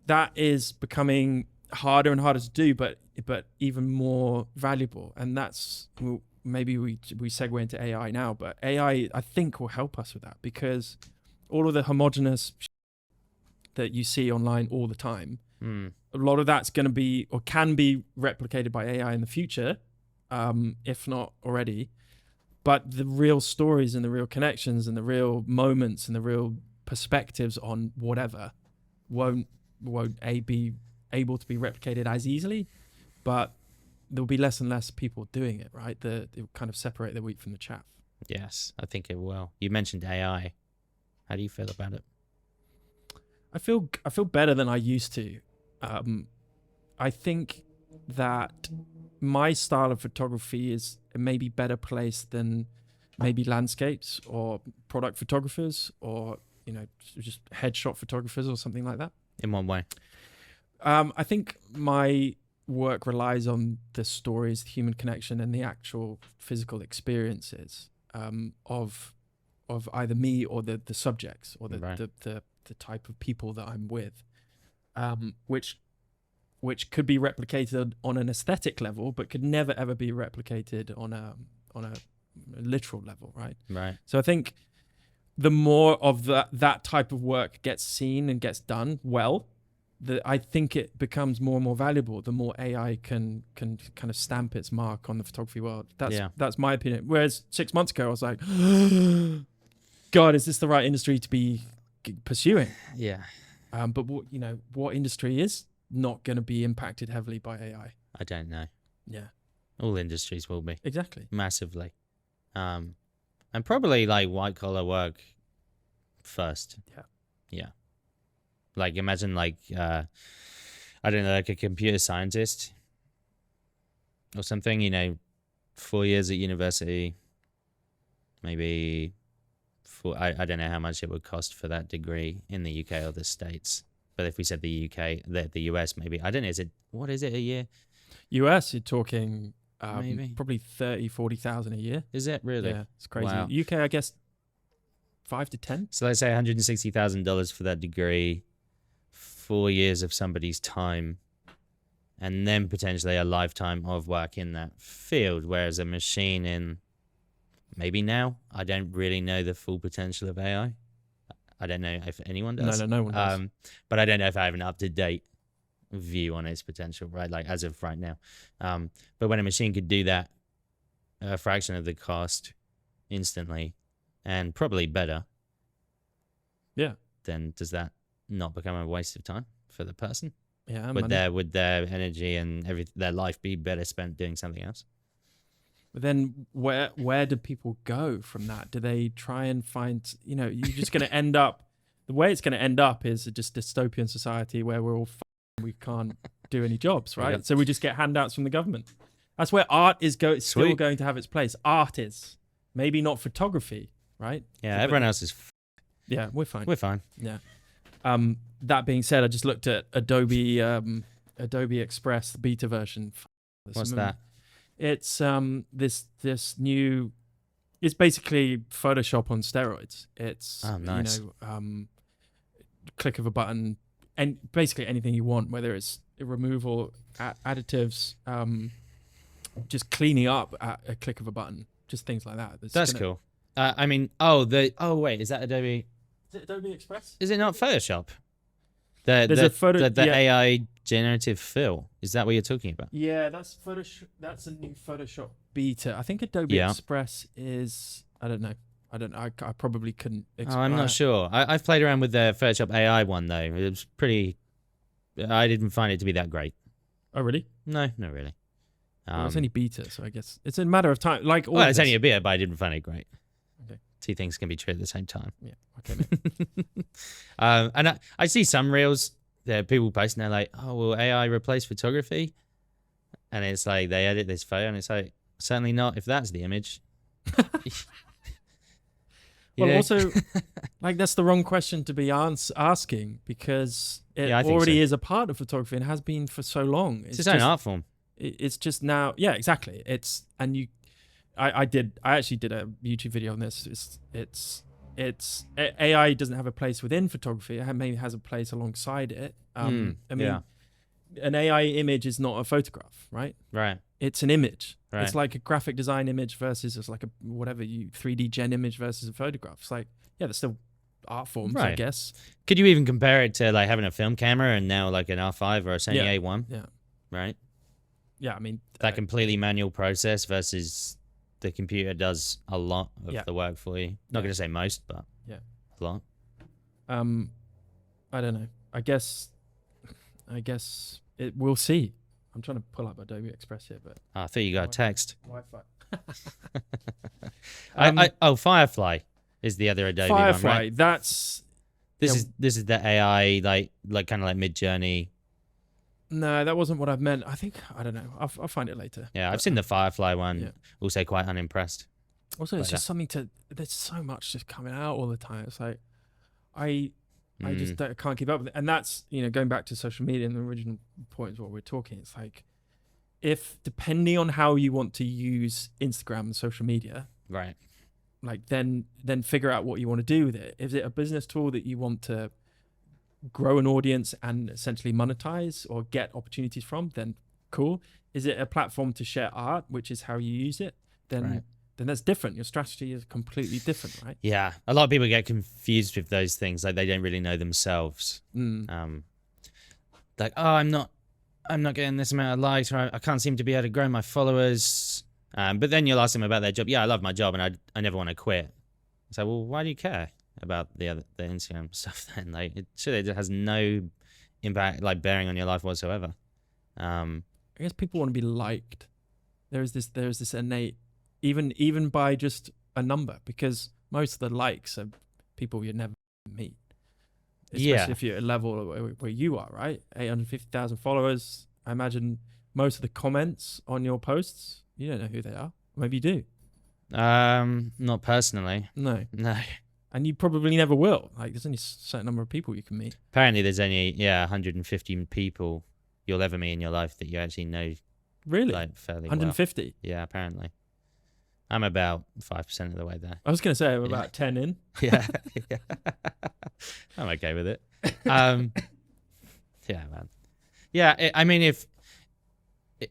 that is becoming harder and harder to do, but even more valuable. And that's, maybe we segue into AI now, but AI, I think, will help us with that, because all of the homogenous that you see online all the time, a lot of that's going to be or can be replicated by AI in the future, if not already. But the real stories and the real connections and the real moments and the real perspectives on whatever won't be able to be replicated as easily, but there'll be less and less people doing it, right? It'll kind of separate the wheat from the chaff. Yes, I think it will. You mentioned AI. How do you feel about it? I feel better than I used to. I think that my style of photography is maybe better placed than maybe landscapes or product photographers or, you know, just headshot photographers or something like that. In one way. I think my work relies on the stories, the human connection, and the actual physical experiences of either me or the subjects or the type of people that I'm with, which could be replicated on an aesthetic level, but could never ever be replicated on a literal level, right? Right. So I think the more of that type of work gets seen and gets done well, I think it becomes more and more valuable the more AI can kind of stamp its mark on the photography world. That's my opinion. Whereas 6 months ago, I was like, God, is this the right industry to be pursuing? Yeah. But what industry is not going to be impacted heavily by AI? I don't know. Yeah. All industries will be. Exactly. Massively. And probably like white collar work first. Yeah. Yeah. Like imagine like I don't know, like a computer scientist or something, 4 years at university, maybe I don't know how much it would cost for that degree in the UK or the States. But if we said the UK, the US, maybe, I don't know, what is it a year? US, you're talking Maybe. probably 30,000-40,000 a year. Is it really? Yeah, it's crazy. Wow. UK, I guess 5 to 10. So let's say $160,000 for that degree, 4 years of somebody's time, and then potentially a lifetime of work in that field. Whereas a machine in maybe now, I don't really know the full potential of AI. I don't know if anyone does. No one does. But I don't know if I have an up-to-date view on its potential, right? Like as of right now. But when a machine could do that a fraction of the cost instantly and probably better, Yeah. then does that not become a waste of time for the person? Yeah. Would their energy and their life be better spent doing something else? But then where do people go from that? Do they try and find, you're just going to end up, the way it's going to end up is just dystopian society where we're all we can't do any jobs, right? Yep. So we just get handouts from the government. That's where art is still going to have its place. Art is. Maybe not photography, right? Yeah, everyone else is Yeah, we're fine. we're fine. Yeah. That being said, I just looked at Adobe Express, the beta version. What's that? It's this new. It's basically Photoshop on steroids. It's nice. Click of a button, and basically anything you want, whether it's removal, additives, just cleaning up at a click of a button, just things like that. That's cool. Wait, is that Adobe? Is it Adobe Express? Is it not Photoshop? There's a photo. The AI generative fill. Is that what you're talking about? Yeah, that's Photoshop. That's a new Photoshop beta. I think Adobe Express is. I don't know. I probably couldn't. I'm not sure. I've played around with the Photoshop AI one though. It was pretty. I didn't find it to be that great. Oh really? No, not really. Well, it's only beta, so I guess it's a matter of time. Like, it's only a beta, but I didn't find it great. Okay. Two things can be true at the same time. Yeah. Okay. Mate. And I see some reels that people posting, they're like, "Oh, will AI replace photography?" And it's like they edit this photo, and it's like, certainly not if that's the image. Also, like that's the wrong question to be asking because it already is a part of photography and has been for so long. It's its own art form. It's just now, yeah, exactly. I actually did a YouTube video on this. AI doesn't have a place within photography. It maybe has a place alongside it. An AI image is not a photograph, right? Right. It's an image. Right. It's like a graphic design image versus it's like a 3D gen image versus a photograph. It's like, yeah, they're still art forms, I guess. Could you even compare it to like having a film camera and now like an R5 or a Sony A1? Yeah. Right. Yeah, I mean that completely manual process versus the computer does a lot of the work for you. Not going to say most, but a lot. I don't know. I guess we'll see. I'm trying to pull up Adobe Express here, but I thought you got a text. Wi-Fi. Firefly is the other Adobe Firefly. one, right? That's this is the AI like kind of like Mid-Journey. No, that wasn't what I've meant. I don't know. I'll find it later. Yeah, I've seen the Firefly one. Yeah. Also quite unimpressed. Also, it's just something there's so much just coming out all the time. It's like I just can't keep up with it. And that's, going back to social media and the original point is what we're talking. It's like, if depending on how you want to use Instagram and social media, right? Like then figure out what you want to do with it. Is it a business tool that you want to grow an audience and essentially monetize or get opportunities from? Then cool. Is it a platform to share art, which is how you use it? Then that's different. Your strategy is completely different, right? Yeah, a lot of people get confused with those things. Like they don't really know themselves. Like, oh, I'm not getting this amount of likes, or I can't seem to be able to grow my followers. But then you'll ask them about their job. Yeah, I love my job, and I never want to quit. So, well, why do you care about the Instagram stuff then? Like, it has no impact, like bearing on your life whatsoever. I guess people want to be liked. There's this innate, even by just a number, because most of the likes are people you'd never meet. Especially Yeah. if you're at a level where you are, right? 850,000 followers. I imagine most of the comments on your posts, you don't know who they are. Maybe you do. Not personally. No. No. And you probably never will. Like, there's only a certain number of people you can meet. Apparently, there's only 115 people you'll ever meet in your life that you actually know. Really? Like fairly 150? well. Yeah, apparently. I'm about 5% of the way there. I was going to say I'm about 10 in. Yeah. Yeah. I'm okay with it. Yeah, man. Yeah, I mean,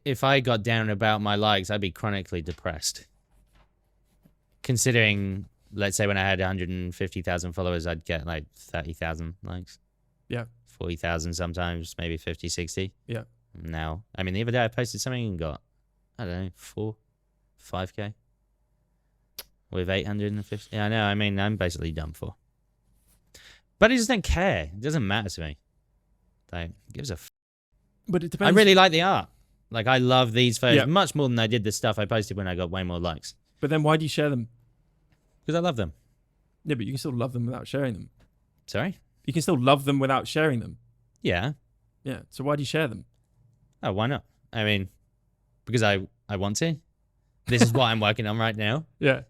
if I got down about my likes, I'd be chronically depressed. Considering, let's say when I had 150,000 followers, I'd get like 30,000 likes. Yeah. 40,000 sometimes, maybe 50, 60. Yeah. Now, I mean, the other day I posted something and got, I don't know, 5K. With 850. Yeah, I know. I mean, I'm basically done for. But I just don't care. It doesn't matter to me. Like, it gives a But it depends. I really like the art. Like, I love these photos much more than I did the stuff I posted when I got way more likes. But then why do you share them? Because I love them. Yeah, but you can still love them without sharing them. Sorry? You can still love them without sharing them. Yeah. Yeah. So why do you share them? Oh, why not? I mean, because I want to. This is what I'm working on right now. Yeah.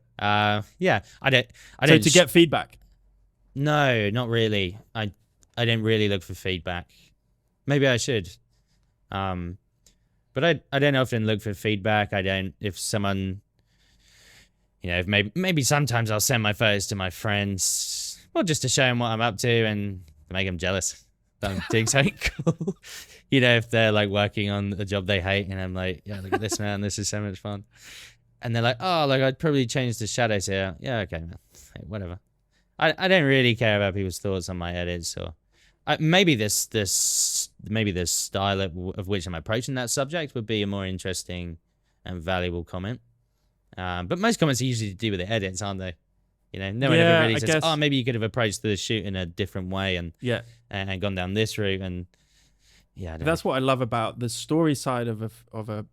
Yeah. I don't. So to get feedback. No, not really. I don't really look for feedback. Maybe I should. But I don't often look for feedback. I don't. If someone, if maybe sometimes I'll send my photos to my friends, well, just to show them what I'm up to and to make them jealous that I'm doing something cool. If they're like working on a job they hate, and I'm like, yeah, look at this, man, this is so much fun. And they're like, oh, like I'd probably change the shadows here. Yeah, okay, man, hey, whatever. I don't really care about people's thoughts on my edits, or maybe this style of which I'm approaching that subject would be a more interesting and valuable comment. But most comments are usually to do with the edits, aren't they? No one ever really says, oh, maybe you could have approached the shoot in a different way and gone down this route. And yeah, that's what I love about the story side of a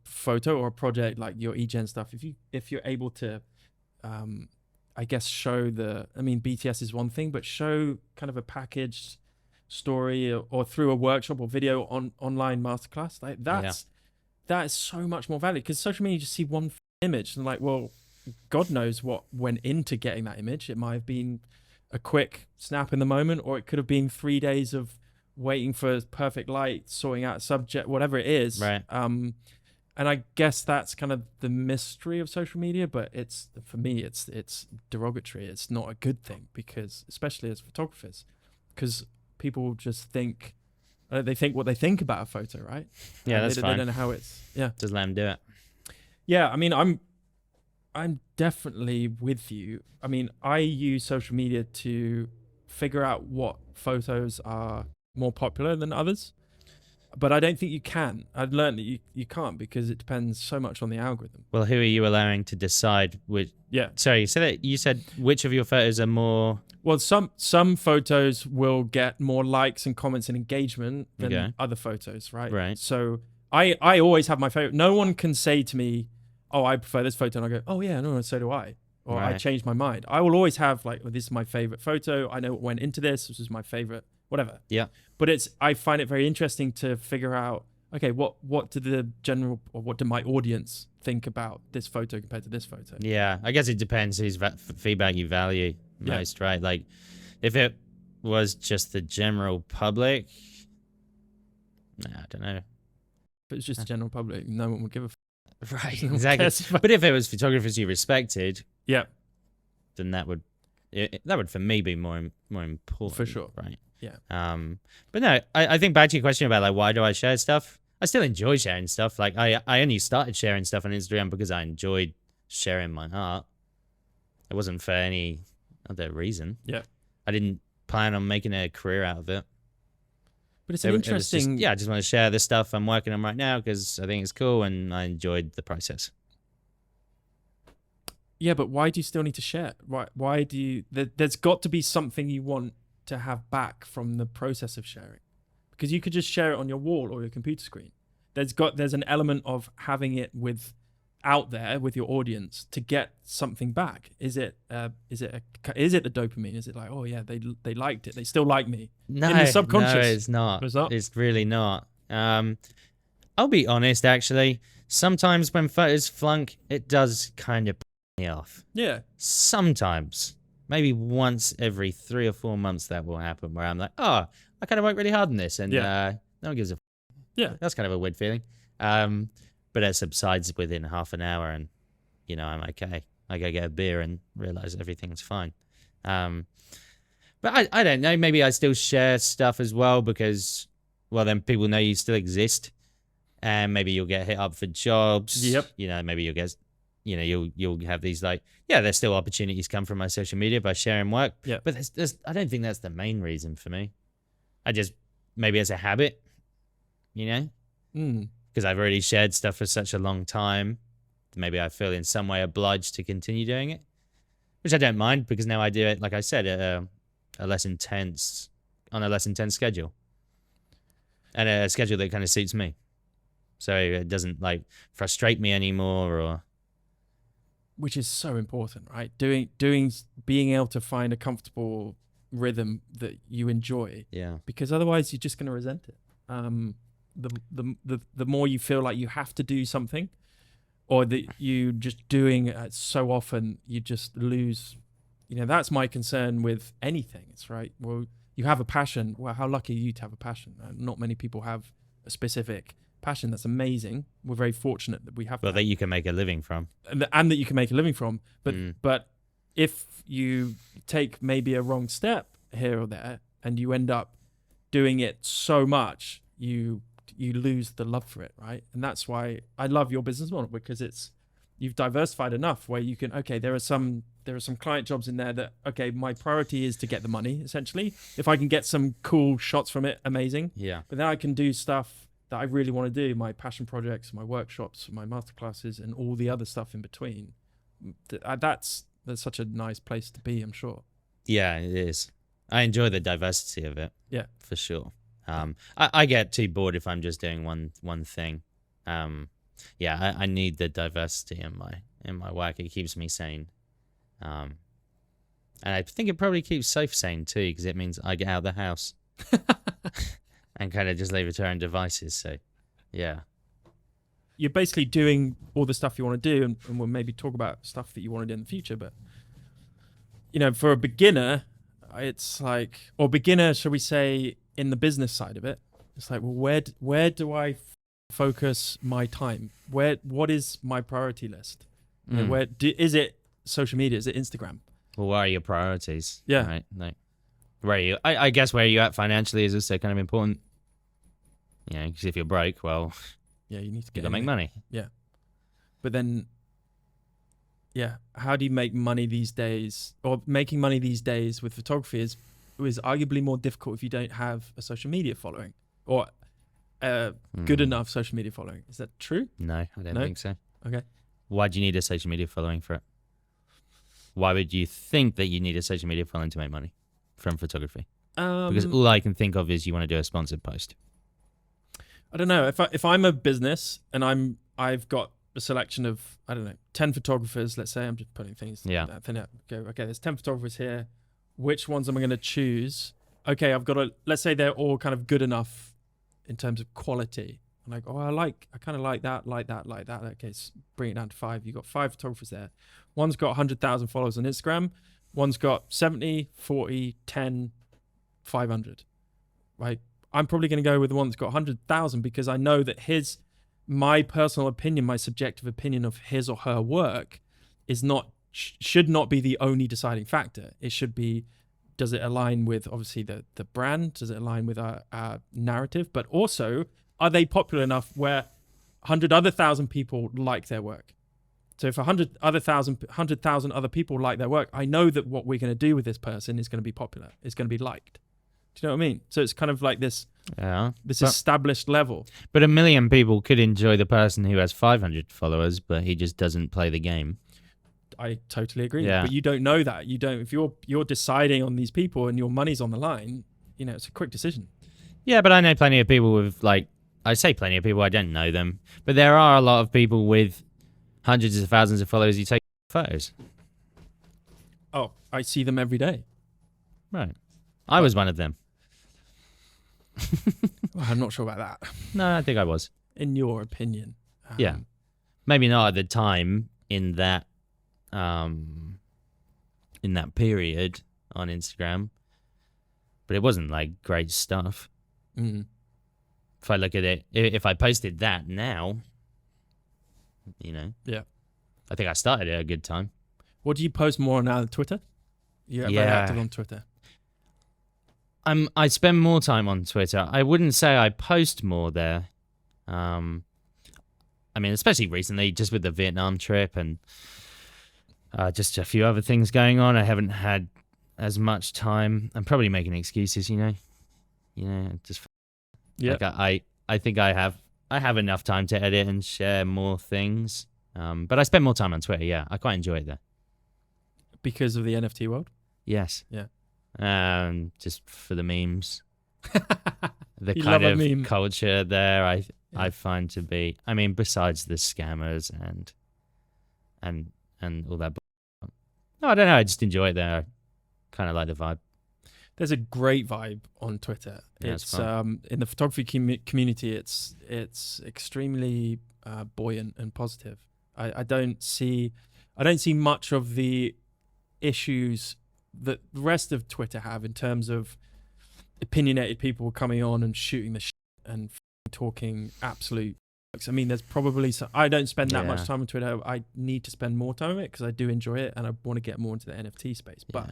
photo or a project like your eGen stuff. If you're able to, I guess show BTS is one thing, but show kind of a packaged story or through a workshop or video online masterclass, like that is so much more value, because social media, you just see one image and like, well, God knows what went into getting that image. It might have been a quick snap in the moment, or it could have been 3 days of waiting for perfect light, sorting out a subject, whatever it is. Right. And I guess that's kind of the mystery of social media, but for me, it's derogatory. It's not a good thing, because especially as photographers, because people just think, they think what they think about a photo, right? Yeah, that's fine. They don't know how it's, Just let them do it. Yeah, I mean, I'm definitely with you. I mean, I use social media to figure out what photos are more popular than others. But I don't think you can. I've learned that you can't, because it depends so much on the algorithm. Well, who are you allowing to decide which? Yeah. Sorry, you said which of your photos are more? Well, some photos will get more likes and comments and engagement than other photos, right? Right. So I always have my favorite. No one can say to me, oh, I prefer this photo, and I go, oh yeah, no, so do I. Or I changed my mind. I will always have like, well, this is my favorite photo. I know what went into this. This is my favorite, whatever. Yeah. But I find it very interesting to figure out, okay, what do the general, or what do my audience think about this photo compared to this photo? Yeah, I guess it depends whose feedback you value most, right? Like, if it was just the general public, I don't know. If it's just the general public, no one would give a right, exactly. But if it was photographers you respected, then that would for me be more important, for sure, right? Yeah. But no, I think back to your question about like, why do I share stuff? I still enjoy sharing stuff. Like I only started sharing stuff on Instagram because I enjoyed sharing my art. It wasn't for any other reason. Yeah. I didn't plan on making a career out of it. But it's an interesting... I just want to share this stuff I'm working on right now because I think it's cool and I enjoyed the process. Yeah, but why do you still need to share? Why do you... There's got to be something you want to have back from the process of sharing. Because you could just share it on your wall or your computer screen. There's an element of having it with out there with your audience to get something back? Is it the dopamine? Is it like, oh yeah, they liked it, they still like me? No, in the subconscious. no, it's not. It's not? It's really not. I'll be honest, actually. Sometimes when photos flunk, it does kind of piss me off. Yeah. Sometimes. Maybe once every 3 or 4 months that will happen where I'm like, oh, I kind of worked really hard on this and no one gives a f. Yeah. That's kind of a weird feeling. But it subsides within half an hour and, I'm okay. I go get a beer and realize everything's fine. But I don't know. Maybe I still share stuff as well because, well, then people know you still exist. And maybe you'll get hit up for jobs. Yep. Maybe you'll get, you'll have these like, there's still opportunities come from my social media by sharing work. Yeah. But I don't think that's the main reason for me. Maybe it's a habit, because I've already shared stuff for such a long time. Maybe I feel in some way obliged to continue doing it, which I don't mind because now I do it, like I said, on a less intense schedule and a schedule that kind of suits me. So it doesn't like frustrate me anymore which is so important, right? Being able to find a comfortable rhythm that you enjoy. Yeah. Because otherwise you're just going to resent it. The more you feel like you have to do something, or that you just doing it so often, you just lose. That's my concern with anything. It's right. Well, you have a passion. Well, how lucky are you to have a passion? Not many people have a specific passion. That's amazing. We're very fortunate that we have that you can make a living from, and that you can make a living from. But if you take maybe a wrong step here or there and you end up doing it so much, you lose the love for it, right? And that's why I love your business model, because you've diversified enough where you can, there are some client jobs in there that, my priority is to get the money, essentially. If I can get some cool shots from it, amazing. Yeah. But then I can do stuff that I really want to do, my passion projects, my workshops, my masterclasses, and all the other stuff in between. That's such a nice place to be, I'm sure. Yeah, it is. I enjoy the diversity of it. Yeah, for sure. I get too bored if I'm just doing one thing. I need the diversity in my work. It keeps me sane. And I think it probably keeps Soph sane too, because it means I get out of the house and kind of just leave it to her own devices. So, yeah. You're basically doing all the stuff you want to do, and we'll maybe talk about stuff that you want to do in the future. But, for a beginner, it's like, or beginner, shall we say, in the business side of it, it's like, well, where do I focus my time? What is my priority list? Is it social media? Is it Instagram? Well, what are your priorities? Yeah. Right. Like, where are you? I guess where you're at financially is also kind of important. Because if you're broke, well, yeah, you need to make money. Yeah. But then, how do you make money these days? Or making money these days with photography is arguably more difficult if you don't have a social media following or good enough social media following. Is that true? No, I don't think so. Okay. Why do you need a social media following for it? Why would you think that you need a social media following to make money from photography? Because all I can think of is you want to do a sponsored post. I don't know. If I'm a business and I've got a selection of, 10 photographers, let's say, I'm just putting things there's 10 photographers here. Which ones am I going to choose? Okay, let's say they're all kind of good enough in terms of quality. I'm like, I kind of like that. Okay, bring it down to 5. You've got 5 photographers there. One's got 100,000 followers on Instagram. One's got 70, 40, 10, 500, right? I'm probably going to go with the one that's got 100,000 because I know that my personal opinion, my subjective opinion of his or her work should not be the only deciding factor. It should be, does it align with obviously the brand? Does it align with our narrative? But also, are they popular enough where 100,000 people like their work? So if 100,000 other people like their work, I know that what we're going to do with this person is going to be popular. It's going to be liked. Do you know what I mean? So it's kind of like this established level. But 1 million people could enjoy the person who has 500 followers, but he just doesn't play the game. I totally agree. Yeah. But you don't know that. You don't. If you're deciding on these people and your money's on the line, it's a quick decision. Yeah, but I know plenty of people with I say plenty of people. I don't know them, but there are a lot of people with hundreds of thousands of followers, you take photos. Oh, I see them every day. Right. I was one of them. Well, I'm not sure about that. No, I think I was. In your opinion. Yeah. Maybe not at the time in that period on Instagram, but it wasn't like great stuff. Mm. If I look at it, if I posted that now, Yeah. I think I started at a good time. What do you post more on now than Twitter? You're very active on Twitter. I spend more time on Twitter. I wouldn't say I post more there. I mean, especially recently, just with the Vietnam trip and just a few other things going on. I haven't had as much time. I'm probably making excuses, just like I think I have enough time to edit and share more things. But I spend more time on Twitter. Yeah, I quite enjoy it there. Because of the NFT world? Yes. Yeah. Just for the memes. The You kind love a of meme. culture there I find to be, I mean, besides the scammers and all that. No, I don't know. I just enjoy it there. I kind of like the vibe. There's a great vibe on Twitter. Yeah, It's in the photography community. It's extremely buoyant and positive. I don't see much of the issues that the rest of Twitter have in terms of opinionated people coming on and shooting the shit and talking absolute. I mean, there's probably some. I don't spend that much time on Twitter. I need to spend more time on it because I do enjoy it and I want to get more into the NFT space. But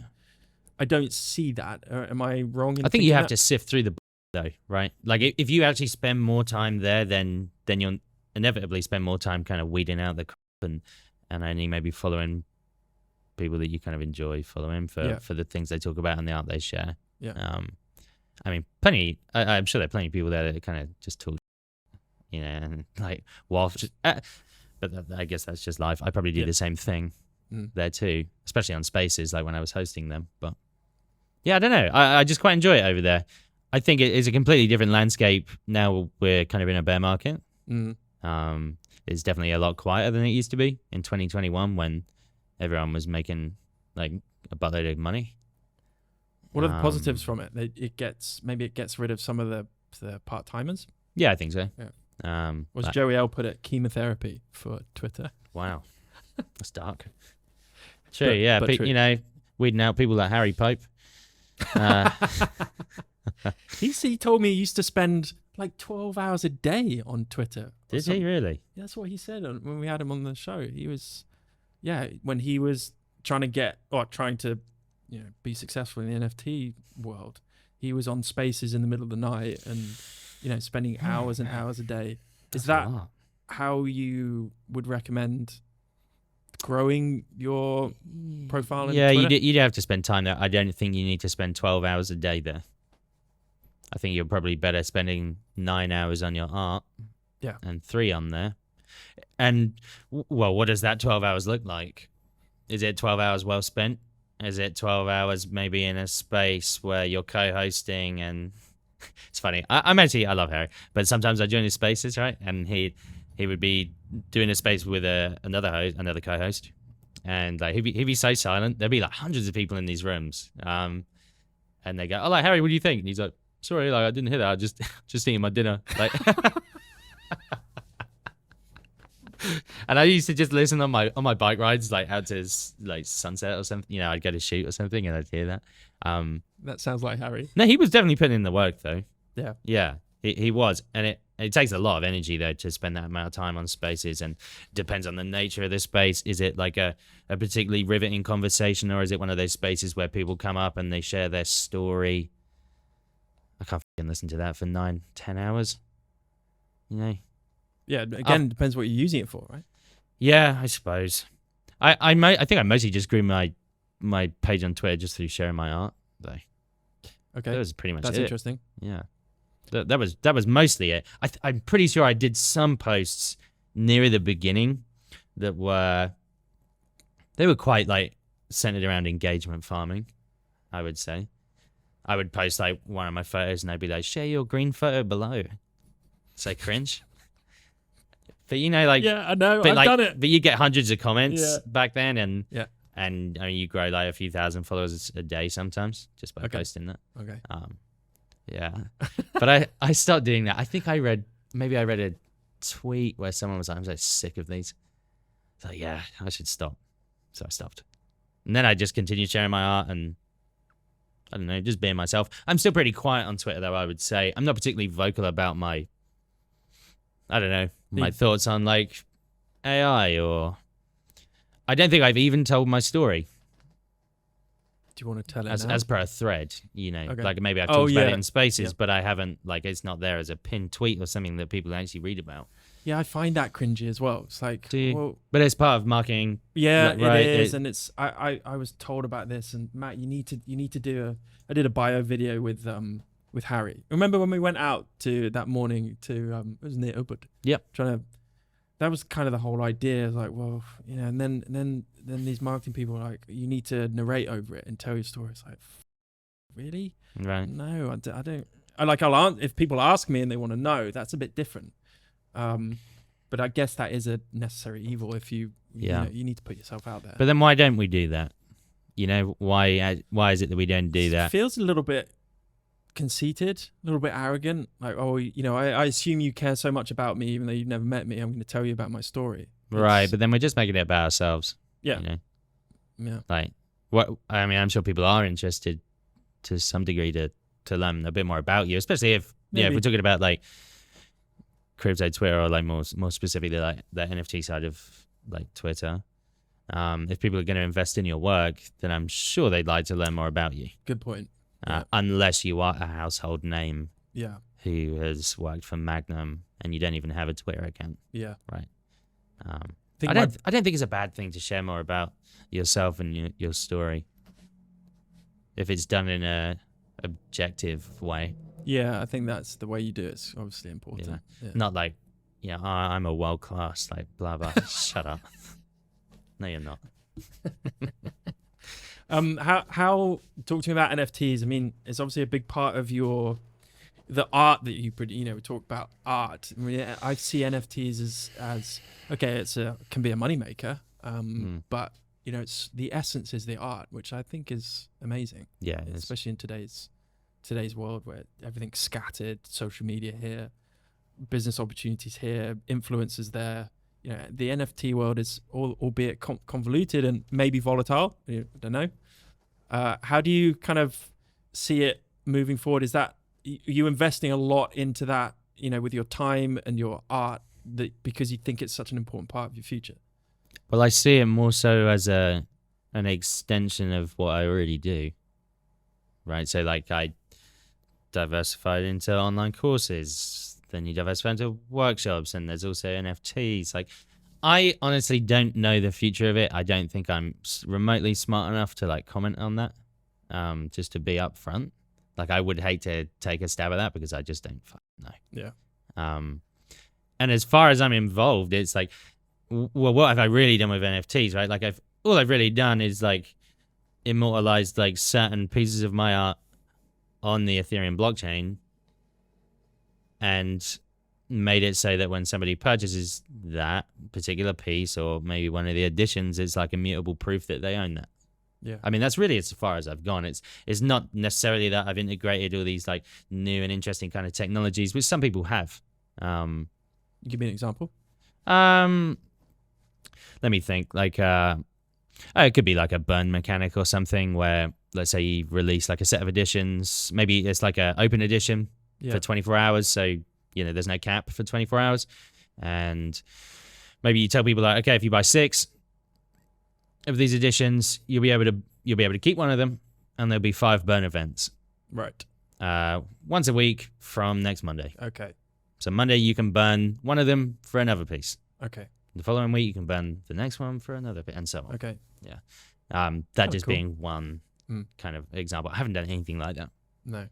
I don't see that. Am I wrong? I think you have to sift through the though, right? Like if you actually spend more time there, then you'll inevitably spend more time kind of weeding out the crap and only maybe following people that you kind of enjoy following for the things they talk about and the art they share. Yeah. I mean, plenty. I'm sure there are plenty of people there that kind of just talk, and like waft. But I guess that's just life. I probably do the same thing there too, especially on spaces like when I was hosting them. But yeah, I don't know. I just quite enjoy it over there. I think it is a completely different landscape now. We're kind of in a bear market. It's definitely a lot quieter than it used to be in 2021 when everyone was making like a buttload of money. What are the positives from it? It gets rid of some of the part timers. Yeah, I think so. Yeah. Was Joey L put it chemotherapy for Twitter? Wow, that's dark. True. Yeah, but true. Weeding out people like Harry Pope. He told me he used to spend like 12 hours a day on Twitter. Did he really? That's what he said when we had him on the show. He was, when he was trying to be successful in the NFT world, he was on spaces in the middle of the night and, spending hours and hours a day. Is that how you would recommend growing your profile? Yeah, you'd have to spend time there. I don't think you need to spend 12 hours a day there. I think you're probably better spending 9 hours on your art and 3 on there. And, well, what does that 12 hours look like? Is it 12 hours well spent? Is it 12 hours maybe in a space where you're co-hosting? And it's funny. I love Harry, but sometimes I join his spaces, right? And he would be doing a space with another co-host, and like he'd be so silent. There'd be like hundreds of people in these rooms, and they go, "Oh, like Harry, what do you think?" And he's like, "Sorry, like I didn't hear that. I just eating my dinner." Like, and I used to just listen on my bike rides, like out to like sunset or something. I'd go to shoot or something, and I'd hear that. That sounds like Harry. No, he was definitely putting in the work though. Yeah, he was, and it takes a lot of energy though to spend that amount of time on spaces, and depends on the nature of the space. Is it like a particularly riveting conversation, or is it one of those spaces where people come up and they share their story? I can't fucking listen to that for 9-10 hours. Yeah, again, depends what you're using it for, right? Yeah, I suppose. I think I mostly just grew my page on Twitter just through sharing my art, though. Okay, that was pretty much That's it. interesting. Yeah, that was mostly it. I'm pretty sure I did some posts near the beginning that were quite like centered around engagement farming, I would say. I would post like one of my photos and I'd be like, share your green photo below. Say cringe. But you know, like, Yeah, I know. but I've like, done it. but you get hundreds of comments Yeah. back then, and Yeah. and I mean, you grow like a few thousand followers a day sometimes just by Okay. posting that. Okay. Yeah. But I stopped doing that. I think I read a tweet where someone was like, I'm so sick of these. It's like, yeah, I should stop. So I stopped. And then I just continued sharing my art and I don't know, just being myself. I'm still pretty quiet on Twitter, though, I would say. I'm not particularly vocal about my thoughts on like AI, or I don't think I've even told my story Do you want to tell it as per a thread, you know. Okay. Like maybe I've talked about it in Spaces, Yeah. but I haven't, like, it's not there as a pinned tweet or something that people actually read about. Yeah, I find that cringy as well. It's like, Do you? well, But it's part of marketing. yeah, Like, right, it is, and it's. I was told about this, and Matt, you need to do a. I did a bio video with Harry. Remember when we went out to that morning to it was near eBook. Yep. That was kind of the whole idea. It's like, well, you know, and then these marketing people are like, you need to narrate over it and tell your story. It's like, really? Right. No, I don't. I'll if people ask me and they want to know, that's a bit different. But I guess that is a necessary evil if you know, you need to put yourself out there. But then why don't we do that? You know, why is it that we don't do that? It feels a little bit conceited, a little bit arrogant. Like, oh, you know, I assume you care so much about me, even though you've never met me. I'm going to tell you about my story. Right, but then we're just making it about ourselves. Yeah. You know? Yeah. Like, what? I mean, I'm sure people are interested to some degree to learn a bit more about you, especially if if we're talking about like crypto Twitter, or like more specifically like the NFT side of like Twitter. If people are going to invest in your work, then I'm sure they'd like to learn more about you. Good point. Unless you are a household name, Yeah. who has worked for Magnum and you don't even have a Twitter account. Yeah. Right. I think don't think it's a bad thing to share more about yourself and your story, if it's done in a objective way. Yeah, I think that's the way you do it. It's obviously important. Yeah. Not like, I'm a world class, like blah blah. Shut up. No, you're not. How talk to me about NFTs. I mean, it's obviously a big part of the art that you produce. You know, we talk about art. I mean, I see NFTs as okay, can be a moneymaker, but you know, it's the essence is the art, which I think is amazing. Yeah, especially in today's world where everything's scattered, social media here, business opportunities here, influencers there. You know, the NFT world is albeit convoluted and maybe volatile. I don't know. How do you kind of see it moving forward? Is that you investing a lot into that, you know, with your time and your art, because you think it's such an important part of your future? Well, I see it more so as an extension of what I already do. Right. So like I diversified into online courses. Then you diversify into workshops, and there's also NFTs. Like, I honestly don't know the future of it. I don't think I'm remotely smart enough to like comment on that. Just to be upfront, like I would hate to take a stab at that because I just don't know. Yeah. And as far as I'm involved, it's like, well, what have I really done with NFTs? Right? Like all I've really done is like immortalized like certain pieces of my art on the Ethereum blockchain, and made it so that when somebody purchases that particular piece, or maybe one of the editions, it's like immutable proof that they own that. Yeah. I mean, that's really as far as I've gone. It's not necessarily that I've integrated all these like new and interesting kind of technologies, which some people have. Give me an example. Let me think. Like, it could be like a burn mechanic or something where, let's say you release like a set of editions. Maybe it's like an open edition for 24 hours. So, you know, there's no cap for 24 hours. And maybe you tell people like, okay, if you buy 6 of these editions, you'll be able to keep one of them, and there'll be 5 burn events. Right. Once a week from next Monday. Okay. So Monday you can burn one of them for another piece. Okay. The following week you can burn the next one for another bit, and so on. Okay. Yeah. That just cool. being one kind of example. I haven't done anything like that. No.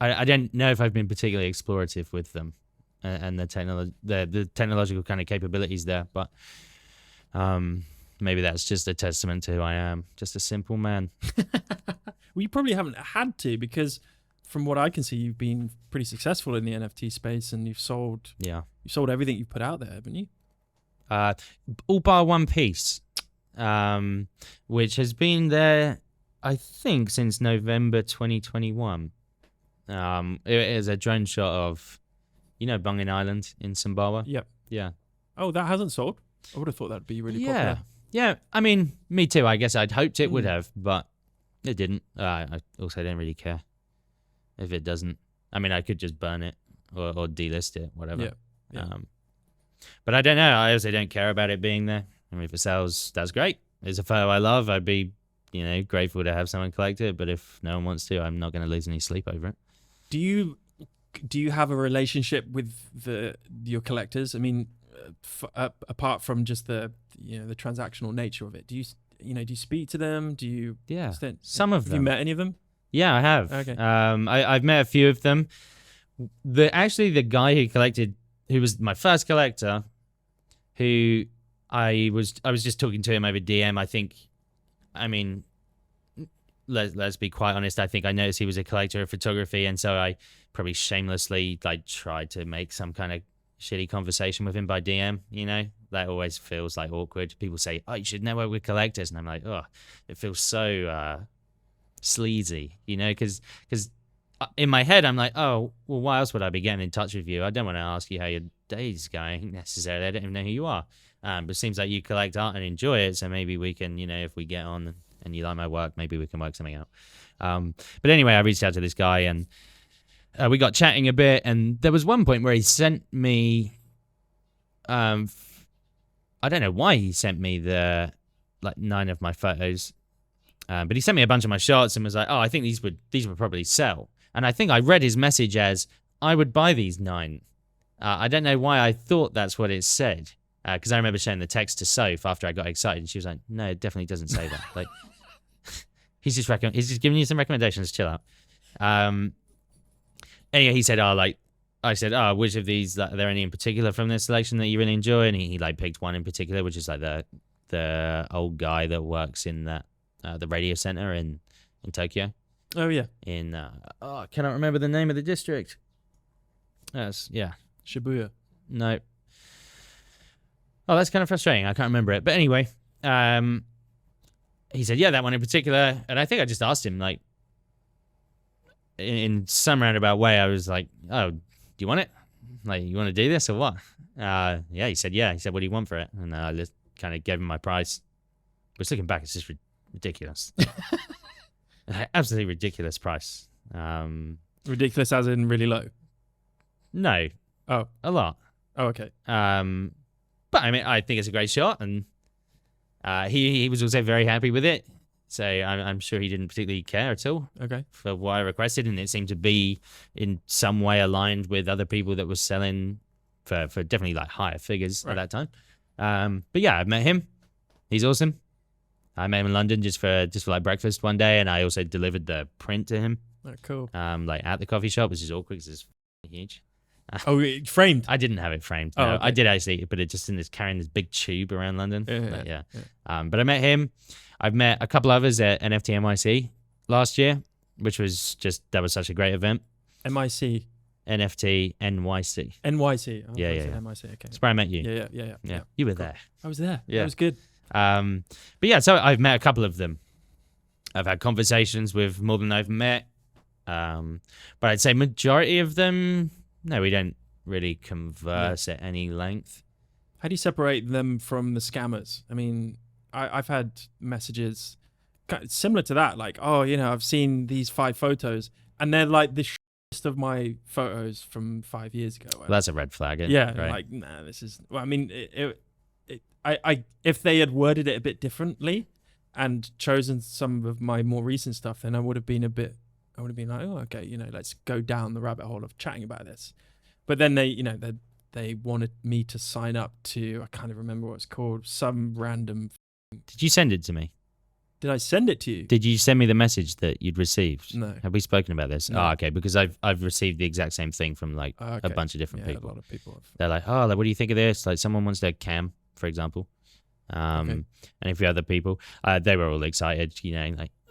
I don't know if I've been particularly explorative with them and the technological kind of capabilities there, but maybe that's just a testament to who I am, just a simple man. Well, you probably haven't had to, because from what I can see, you've been pretty successful in the NFT space, and you've sold everything you put out there, haven't you? All bar one piece, which has been there, I think, since November 2021. It is a drone shot of, Bungin Island in Sumbawa. Yep. Yeah. Oh, that hasn't sold? I would have thought that'd be really popular. Yeah. I mean, me too. I guess I'd hoped it would have, but it didn't. I also don't really care if it doesn't. I mean, I could just burn it or delist it, whatever. Yeah. But I don't know. I also don't care about it being there. I mean, if it sells, that's great. It's a photo I love. I'd be, grateful to have someone collect it. But if no one wants to, I'm not going to lose any sleep over it. Do you have a relationship with your collectors? I mean, apart from just the transactional nature of it, do you speak to them? Do you? Yeah, some of them. Have you met any of them? Yeah, I have. Okay. I've met a few of them. The guy who was my first collector, who I was just talking to him over DM. I mean, let's be quite honest. I think I noticed he was a collector of photography, and so I probably shamelessly tried to make some kind of shitty conversation with him by DM. That always feels like awkward. People say, "Oh, you should network with collectors," and I'm like, "Oh, it feels so sleazy," because in my head I'm like, "Oh, well, why else would I be getting in touch with you? I don't want to ask you how your day's going necessarily. I don't even know who you are." But it seems like you collect art and enjoy it, so maybe we can, if we get on and you like my work, maybe we can work something out. But anyway, I reached out to this guy, and we got chatting a bit, and there was one point where he sent me, I don't know why he sent me the 9 of my photos, but he sent me a bunch of my shots and was like, "Oh, I think these would probably sell." And I think I read his message as, "I would buy these 9." I don't know why I thought that's what it said, because I remember showing the text to Soph after I got excited, and she was like, "No, it definitely doesn't say that." He's just giving you some recommendations. Chill out. Anyway, he said, I said, "Oh, which of these, are there any in particular from this selection that you really enjoy?" And he picked one in particular, which is the old guy that works in the radio center in Tokyo. Oh yeah. I cannot remember the name of the district. Shibuya. No. Oh, that's kind of frustrating. I can't remember it. But anyway, he said, "Yeah, that one in particular." And I think I just asked him, in some roundabout way, I was like, "Oh, do you want it? You want to do this or what?" Yeah, he said, yeah. He said, "What do you want for it?" And I just kind of gave him my price. But looking back, it's just ridiculous. Absolutely ridiculous price. Ridiculous as in really low? No. Oh. A lot. Oh, okay. But I mean, I think it's a great shot, and he was also very happy with it. So I'm sure he didn't particularly care at all. Okay. For what I requested, and it seemed to be in some way aligned with other people that were selling for definitely higher figures at that time. But yeah, I've met him. He's awesome. I met him in London just for breakfast one day, and I also delivered the print to him. Oh, cool. At the coffee shop, which is awkward because it's huge. Framed? I didn't have it framed. No, okay. I did actually, but it just carrying this big tube around London. Yeah. But I met him. I've met a couple others at NFT NYC last year, which was that was such a great event. MIC. NFT NYC. NYC. Oh, Yeah. NYC. Okay. That's where I met you. Yeah. You were cool. there. I was there. Yeah. That was good. But yeah, so I've met a couple of them. I've had conversations with more than I've met. But I'd say majority of them, no, we don't really converse at any length. How do you separate them from the scammers? I mean, I've had messages similar to that, I've seen these 5 photos, and they're the shittiest of my photos from 5 years ago. Well, that's a red flag, right? Nah, this is. Well, I mean, if they had worded it a bit differently and chosen some of my more recent stuff, then I would have been like, "Oh, okay, let's go down the rabbit hole of chatting about this." But then they wanted me to sign up to, I can't even remember what it's called, some random. Did you send it to me? Did I send it to you? Did you send me the message that you'd received? No. Have we spoken about this? No. Oh, okay, because I've received the exact same thing from Okay. a bunch of different people. A lot of people have. They're like, "Oh, what do you think of this?" Someone wants their cam, for example. And a few other people, they were all excited,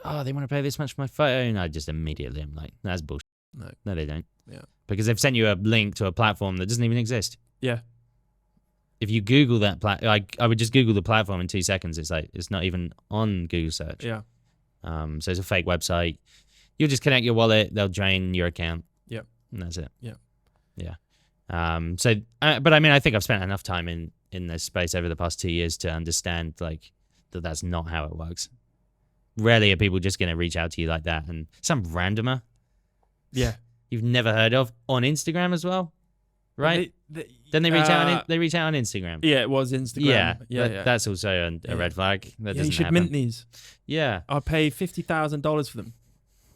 "Oh, they want to pay this much for my photo," and I just immediately am like, "That's bullshit. No, they don't. Yeah. Because they've sent you a link to a platform that doesn't even exist. Yeah. If you Google that I would just Google the platform in 2 seconds. It's like it's not even on Google search. Yeah. So it's a fake website. You'll just connect your wallet. They'll drain your account. Yep. And that's it. Yeah. Yeah. But I mean, I think I've spent enough time in this space over the past 2 years to understand like that's not how it works. Rarely are people just going to reach out to you like that, and some randomer. Yeah. You've never heard of on Instagram as well, right? Then they reach out. They reach out on Instagram. Yeah, it was Instagram. Yeah. That's also a red flag. That doesn't you should happen. mint these. Yeah. I'll pay $50,000 for them.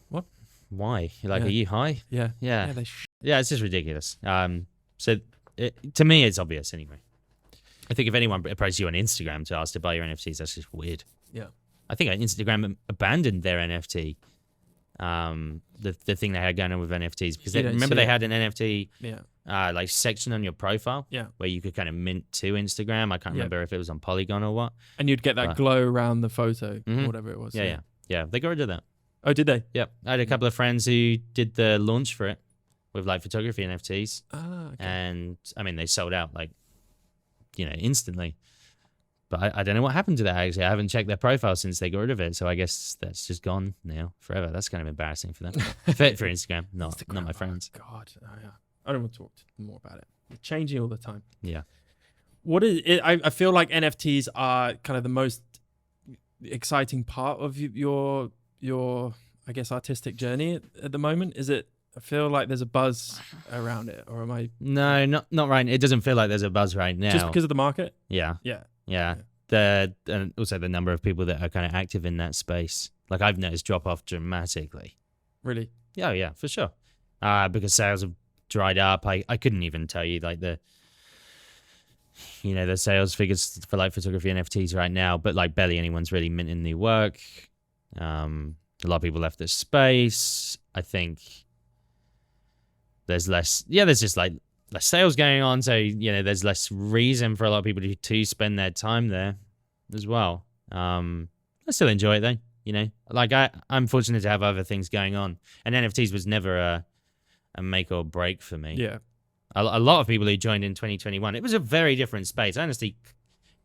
What? Why? Like, are you high? Yeah. Yeah. Yeah, Yeah, it's just ridiculous. So to me, it's obvious anyway. I think if anyone approaches you on Instagram to ask to buy your NFTs, that's just weird. Yeah. I think Instagram abandoned their NFT, the thing they had going on with NFTs, because remember they had an NFT like section on your profile where you could kind of mint to Instagram. I can't remember if it was on Polygon or what. And you'd get that glow around the photo, or whatever it was. Yeah. They got rid of that. Oh, did they? Yep. I had a couple of friends who did the launch for it with like photography NFTs. Okay. And I mean, they sold out like, instantly. But I don't know what happened to that, actually. I haven't checked their profile since they got rid of it. So I guess that's just gone now forever. That's kind of embarrassing for them. for Instagram, not my friends. Oh, God. Oh, yeah. I don't want to talk more about it. It's changing all the time. Yeah. What is it? I feel like NFTs are kind of the most exciting part of your I guess artistic journey at the moment. Is it? I feel like there's a buzz around it, or am I? No, not right. It doesn't feel like there's a buzz right now. Just because of the market? Yeah. Yeah. And also the number of people that are kind of active in that space. Like I've noticed drop off dramatically. Really? Yeah, yeah, for sure. Because sales have dried up. I couldn't even tell you like the sales figures for like photography NFTs right now, but like barely anyone's really minting new work. A lot of people left the space. I think there's just like less sales going on, so there's less reason for a lot of people to spend their time there as well. I still enjoy it though. Like I'm fortunate to have other things going on, and NFTs was never a make or break for me. Yeah. A lot of people who joined in 2021, it was a very different space. Honestly,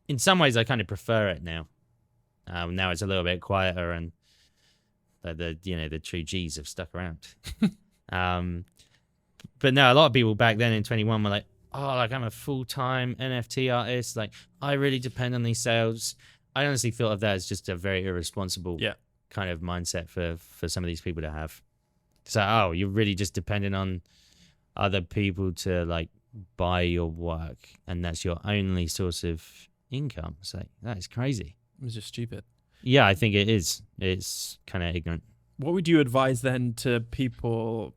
in some ways, I kind of prefer it now. Now it's a little bit quieter, and the true G's have stuck around. But no, a lot of people back then in 21 were like, oh, like I'm a full-time NFT artist. Like I really depend on these sales. I honestly feel of that as just a very irresponsible kind of mindset for some of these people to have. So, you're really just dependent on other people to like buy your work, and that's your only source of income. So that is crazy. It was just stupid. Yeah, I think it is. It's kind of ignorant. What would you advise then to people,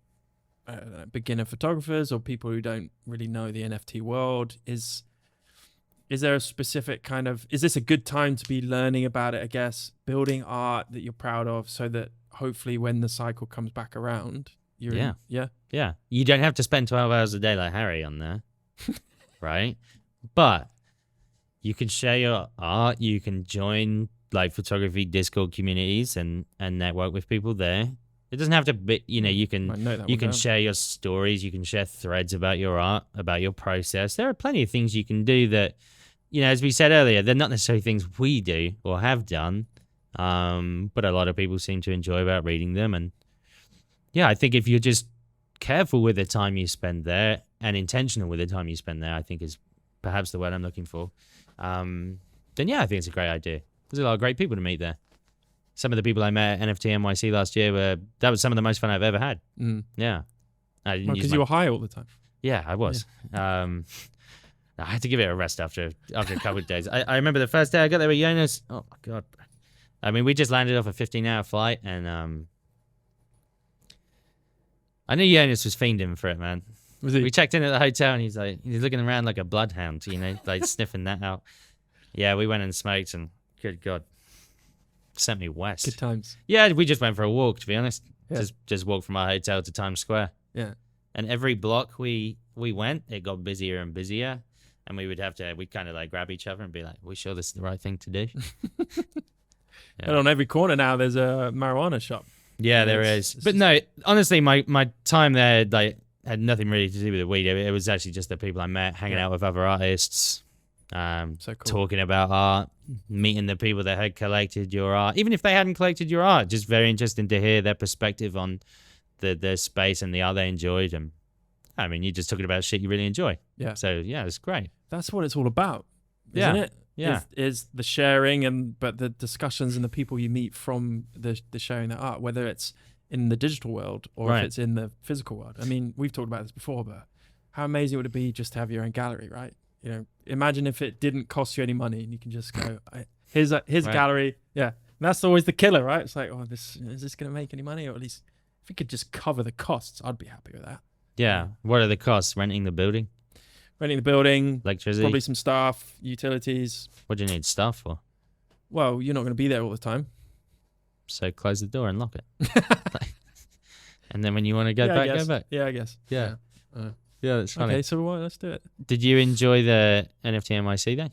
beginner photographers or people who don't really know the NFT world? Is there a specific kind of, is this a good time to be learning about it, I guess, building art that you're proud of, so that hopefully when the cycle comes back around, you're Yeah. You don't have to spend 12 hours a day like Harry on there, right? But you can share your art. You can join like photography Discord communities and network with people there. It doesn't have to be, you can share your stories. You can share threads about your art, about your process. There are plenty of things you can do that, as we said earlier, they're not necessarily things we do or have done. But a lot of people seem to enjoy about reading them. And yeah, I think if you're just careful with the time you spend there and intentional with the time you spend there, I think is perhaps the word I'm looking for. Then yeah, I think it's a great idea. There's a lot of great people to meet there. Some of the people I met at NFT NYC last year that was some of the most fun I've ever had. Yeah. Because you were high all the time. Yeah, I was. Yeah. I had to give it a rest after a couple of days. I remember the first day I got there with Jonas. Oh my God. I mean, we just landed off a 15-hour flight, and I knew Jonas was fiending for it, man. Was he? We checked in at the hotel, and he's looking around like a bloodhound, like sniffing that out. Yeah, we went and smoked, and good God, sent me west. Good times. Yeah, we just went for a walk, to be honest. Yeah. Just walked from our hotel to Times Square. Yeah. And every block we went, it got busier and busier, and we'd kind of like grab each other and be like, "We sure this is the right thing to do?" Yeah. And on every corner now, there's a marijuana shop. Yeah, there It's- is. it's But just- no, honestly, my time there like had nothing really to do with the weed. It was actually just the people I met, hanging out with other artists, So cool. talking about art, meeting the people that had collected your art. Even if they hadn't collected your art, just very interesting to hear their perspective on the space and the art they enjoyed. And I mean, you're just talking about shit you really enjoy. Yeah. So yeah, it's great. That's what it's all about, isn't Yeah. it? Yeah. Is the sharing but the discussions and the people you meet from the sharing that art, whether it's in the digital world or Right. if it's in the physical world. I mean, we've talked about this before, but how amazing would it be just to have your own gallery, right? You know, imagine if it didn't cost you any money and you can just go, here's a Right. gallery. Yeah. And that's always the killer, right? It's like, oh, is this going to make any money? Or at least if it could just cover the costs, I'd be happy with that. Yeah. What are the costs? Renting the building, Renting the building, electricity. probably some staff, utilities. What do you need staff for? Well, you're not going to be there all the time. So close the door and lock it. And then when you want to go back, go back. Yeah, I guess. Yeah. Yeah, that's funny. Okay, so let's do it. Did you enjoy the NFT NYC then?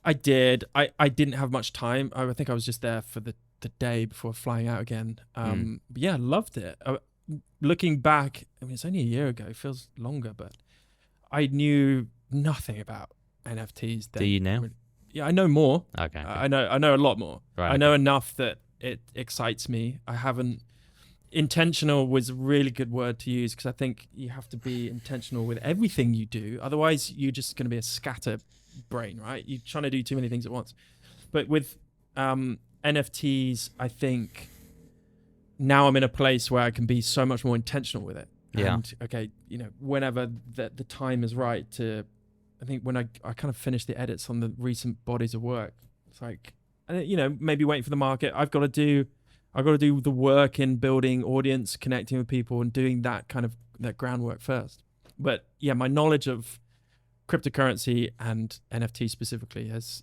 I did. I didn't have much time. I think I was just there for the day before flying out again. But yeah, loved it. Looking back, I mean, it's only a year ago. It feels longer, but I knew nothing about NFTs then. Do you now? Yeah, I know more. Okay. I know a lot more. Right, I know enough that it excites me. I haven't. Intentional was a really good word to use because I think you have to be intentional with everything you do. Otherwise, you're just going to be a scatter brain, right? You're trying to do too many things at once. But with NFTs, I think now I'm in a place where I can be so much more intentional with it. Yeah. And okay, you know, whenever the time is right to, I think when I kind of finished the edits on the recent bodies of work, it's like, you know, maybe waiting for the market. I've got to do the work in building audience, connecting with people, and doing that kind of that groundwork first. But yeah, my knowledge of cryptocurrency and NFT specifically has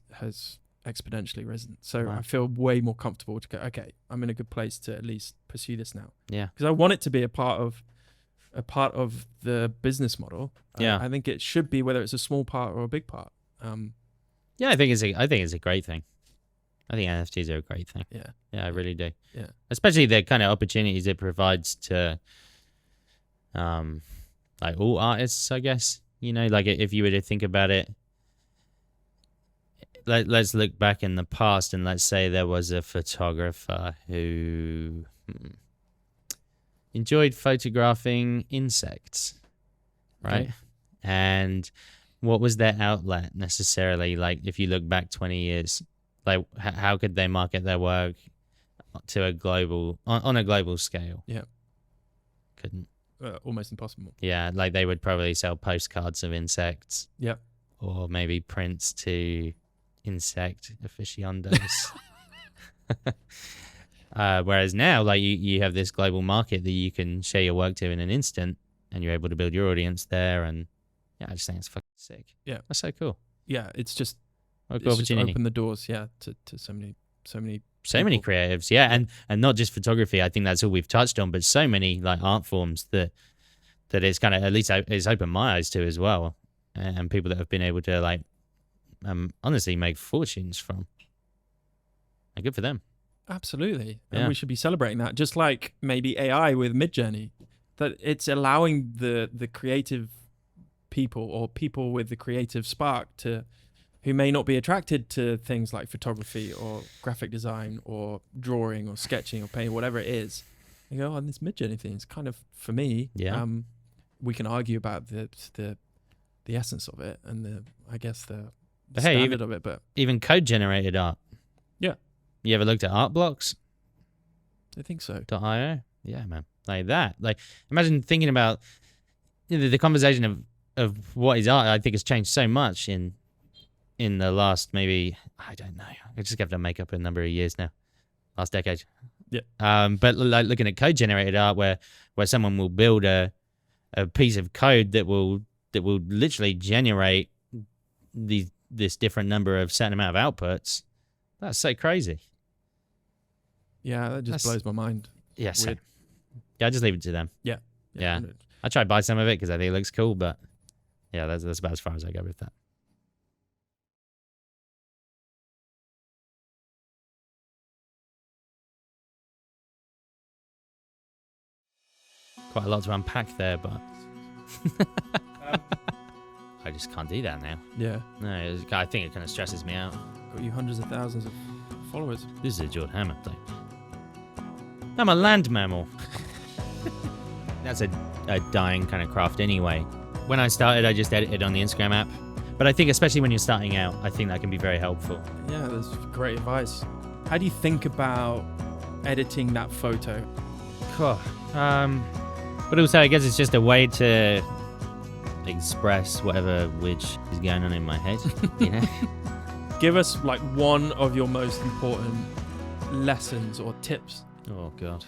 exponentially risen. So Wow. I feel way more comfortable to go, okay, I'm in a good place to at least pursue this now. Yeah. Because I want it to be a part of the business model. Yeah. I think it should be, whether it's a small part or a big part. Yeah, I think it's a great thing. I think NFTs are a great thing. Yeah. Yeah, I really do. Yeah. Especially the kind of opportunities it provides to like all artists, I guess. You know, like if you were to think about it, let's look back in the past and let's say there was a photographer who enjoyed photographing insects, right? Okay. And what was their outlet necessarily? Like if you look back 20 years, like how could they market their work to a global on a global scale? Yeah. Couldn't. Almost impossible. Yeah, like they would probably sell postcards of insects. Yep. Or maybe prints to insect aficionados. Whereas now, like you have this global market that you can share your work to in an instant, and you're able to build your audience there. And yeah, I just think it's fucking sick. Yeah. That's so cool. Yeah, it's just What a it's cool just opportunity. open the doors, yeah, to so many So many people. creatives, yeah, and not just photography. I think that's all we've touched on, but so many like art forms that it's kind of, at least it's opened my eyes to as well, and people that have been able to like honestly make fortunes from. And good for them. Absolutely. Yeah. And we should be celebrating that. Just like maybe AI with Midjourney, that it's allowing the creative people or people with the creative spark who may not be attracted to things like photography or graphic design or drawing or sketching or painting, whatever it is. You go, oh, this Midjourney thing is kind of, for me, Yeah. We can argue about the essence of it and the But hey, standard of it, but Even code generated art. Yeah. You ever looked at artblocks.io? I think so. Yeah, man. Like that. Like imagine thinking about the conversation of what is art. I think has changed so much in the last, maybe, I don't know. I just have to make up a number of years now. Last decade. Yeah. But like looking at code generated art where someone will build a piece of code that will literally generate this different number of certain amount of outputs. That's so crazy. Yeah, that just blows my mind. Yeah, Weird. same. Yeah, I just leave it to them. Yeah. Yeah. I try to buy some of it because I think it looks cool, but yeah, that's about as far as I go with that. Quite a lot to unpack there, but I just can't do that now. Yeah. No, I think it kind of stresses me out. Got you hundreds of thousands of followers. This is a Jord Hammond thing. I'm a land mammal. That's a dying kind of craft anyway. When I started, I just edited on the Instagram app. But I think especially when you're starting out, I think that can be very helpful. Yeah, that's great advice. How do you think about editing that photo? But also, I guess it's just a way to express whatever which is going on in my head, you know? Give us like one of your most important lessons or tips. Oh, God.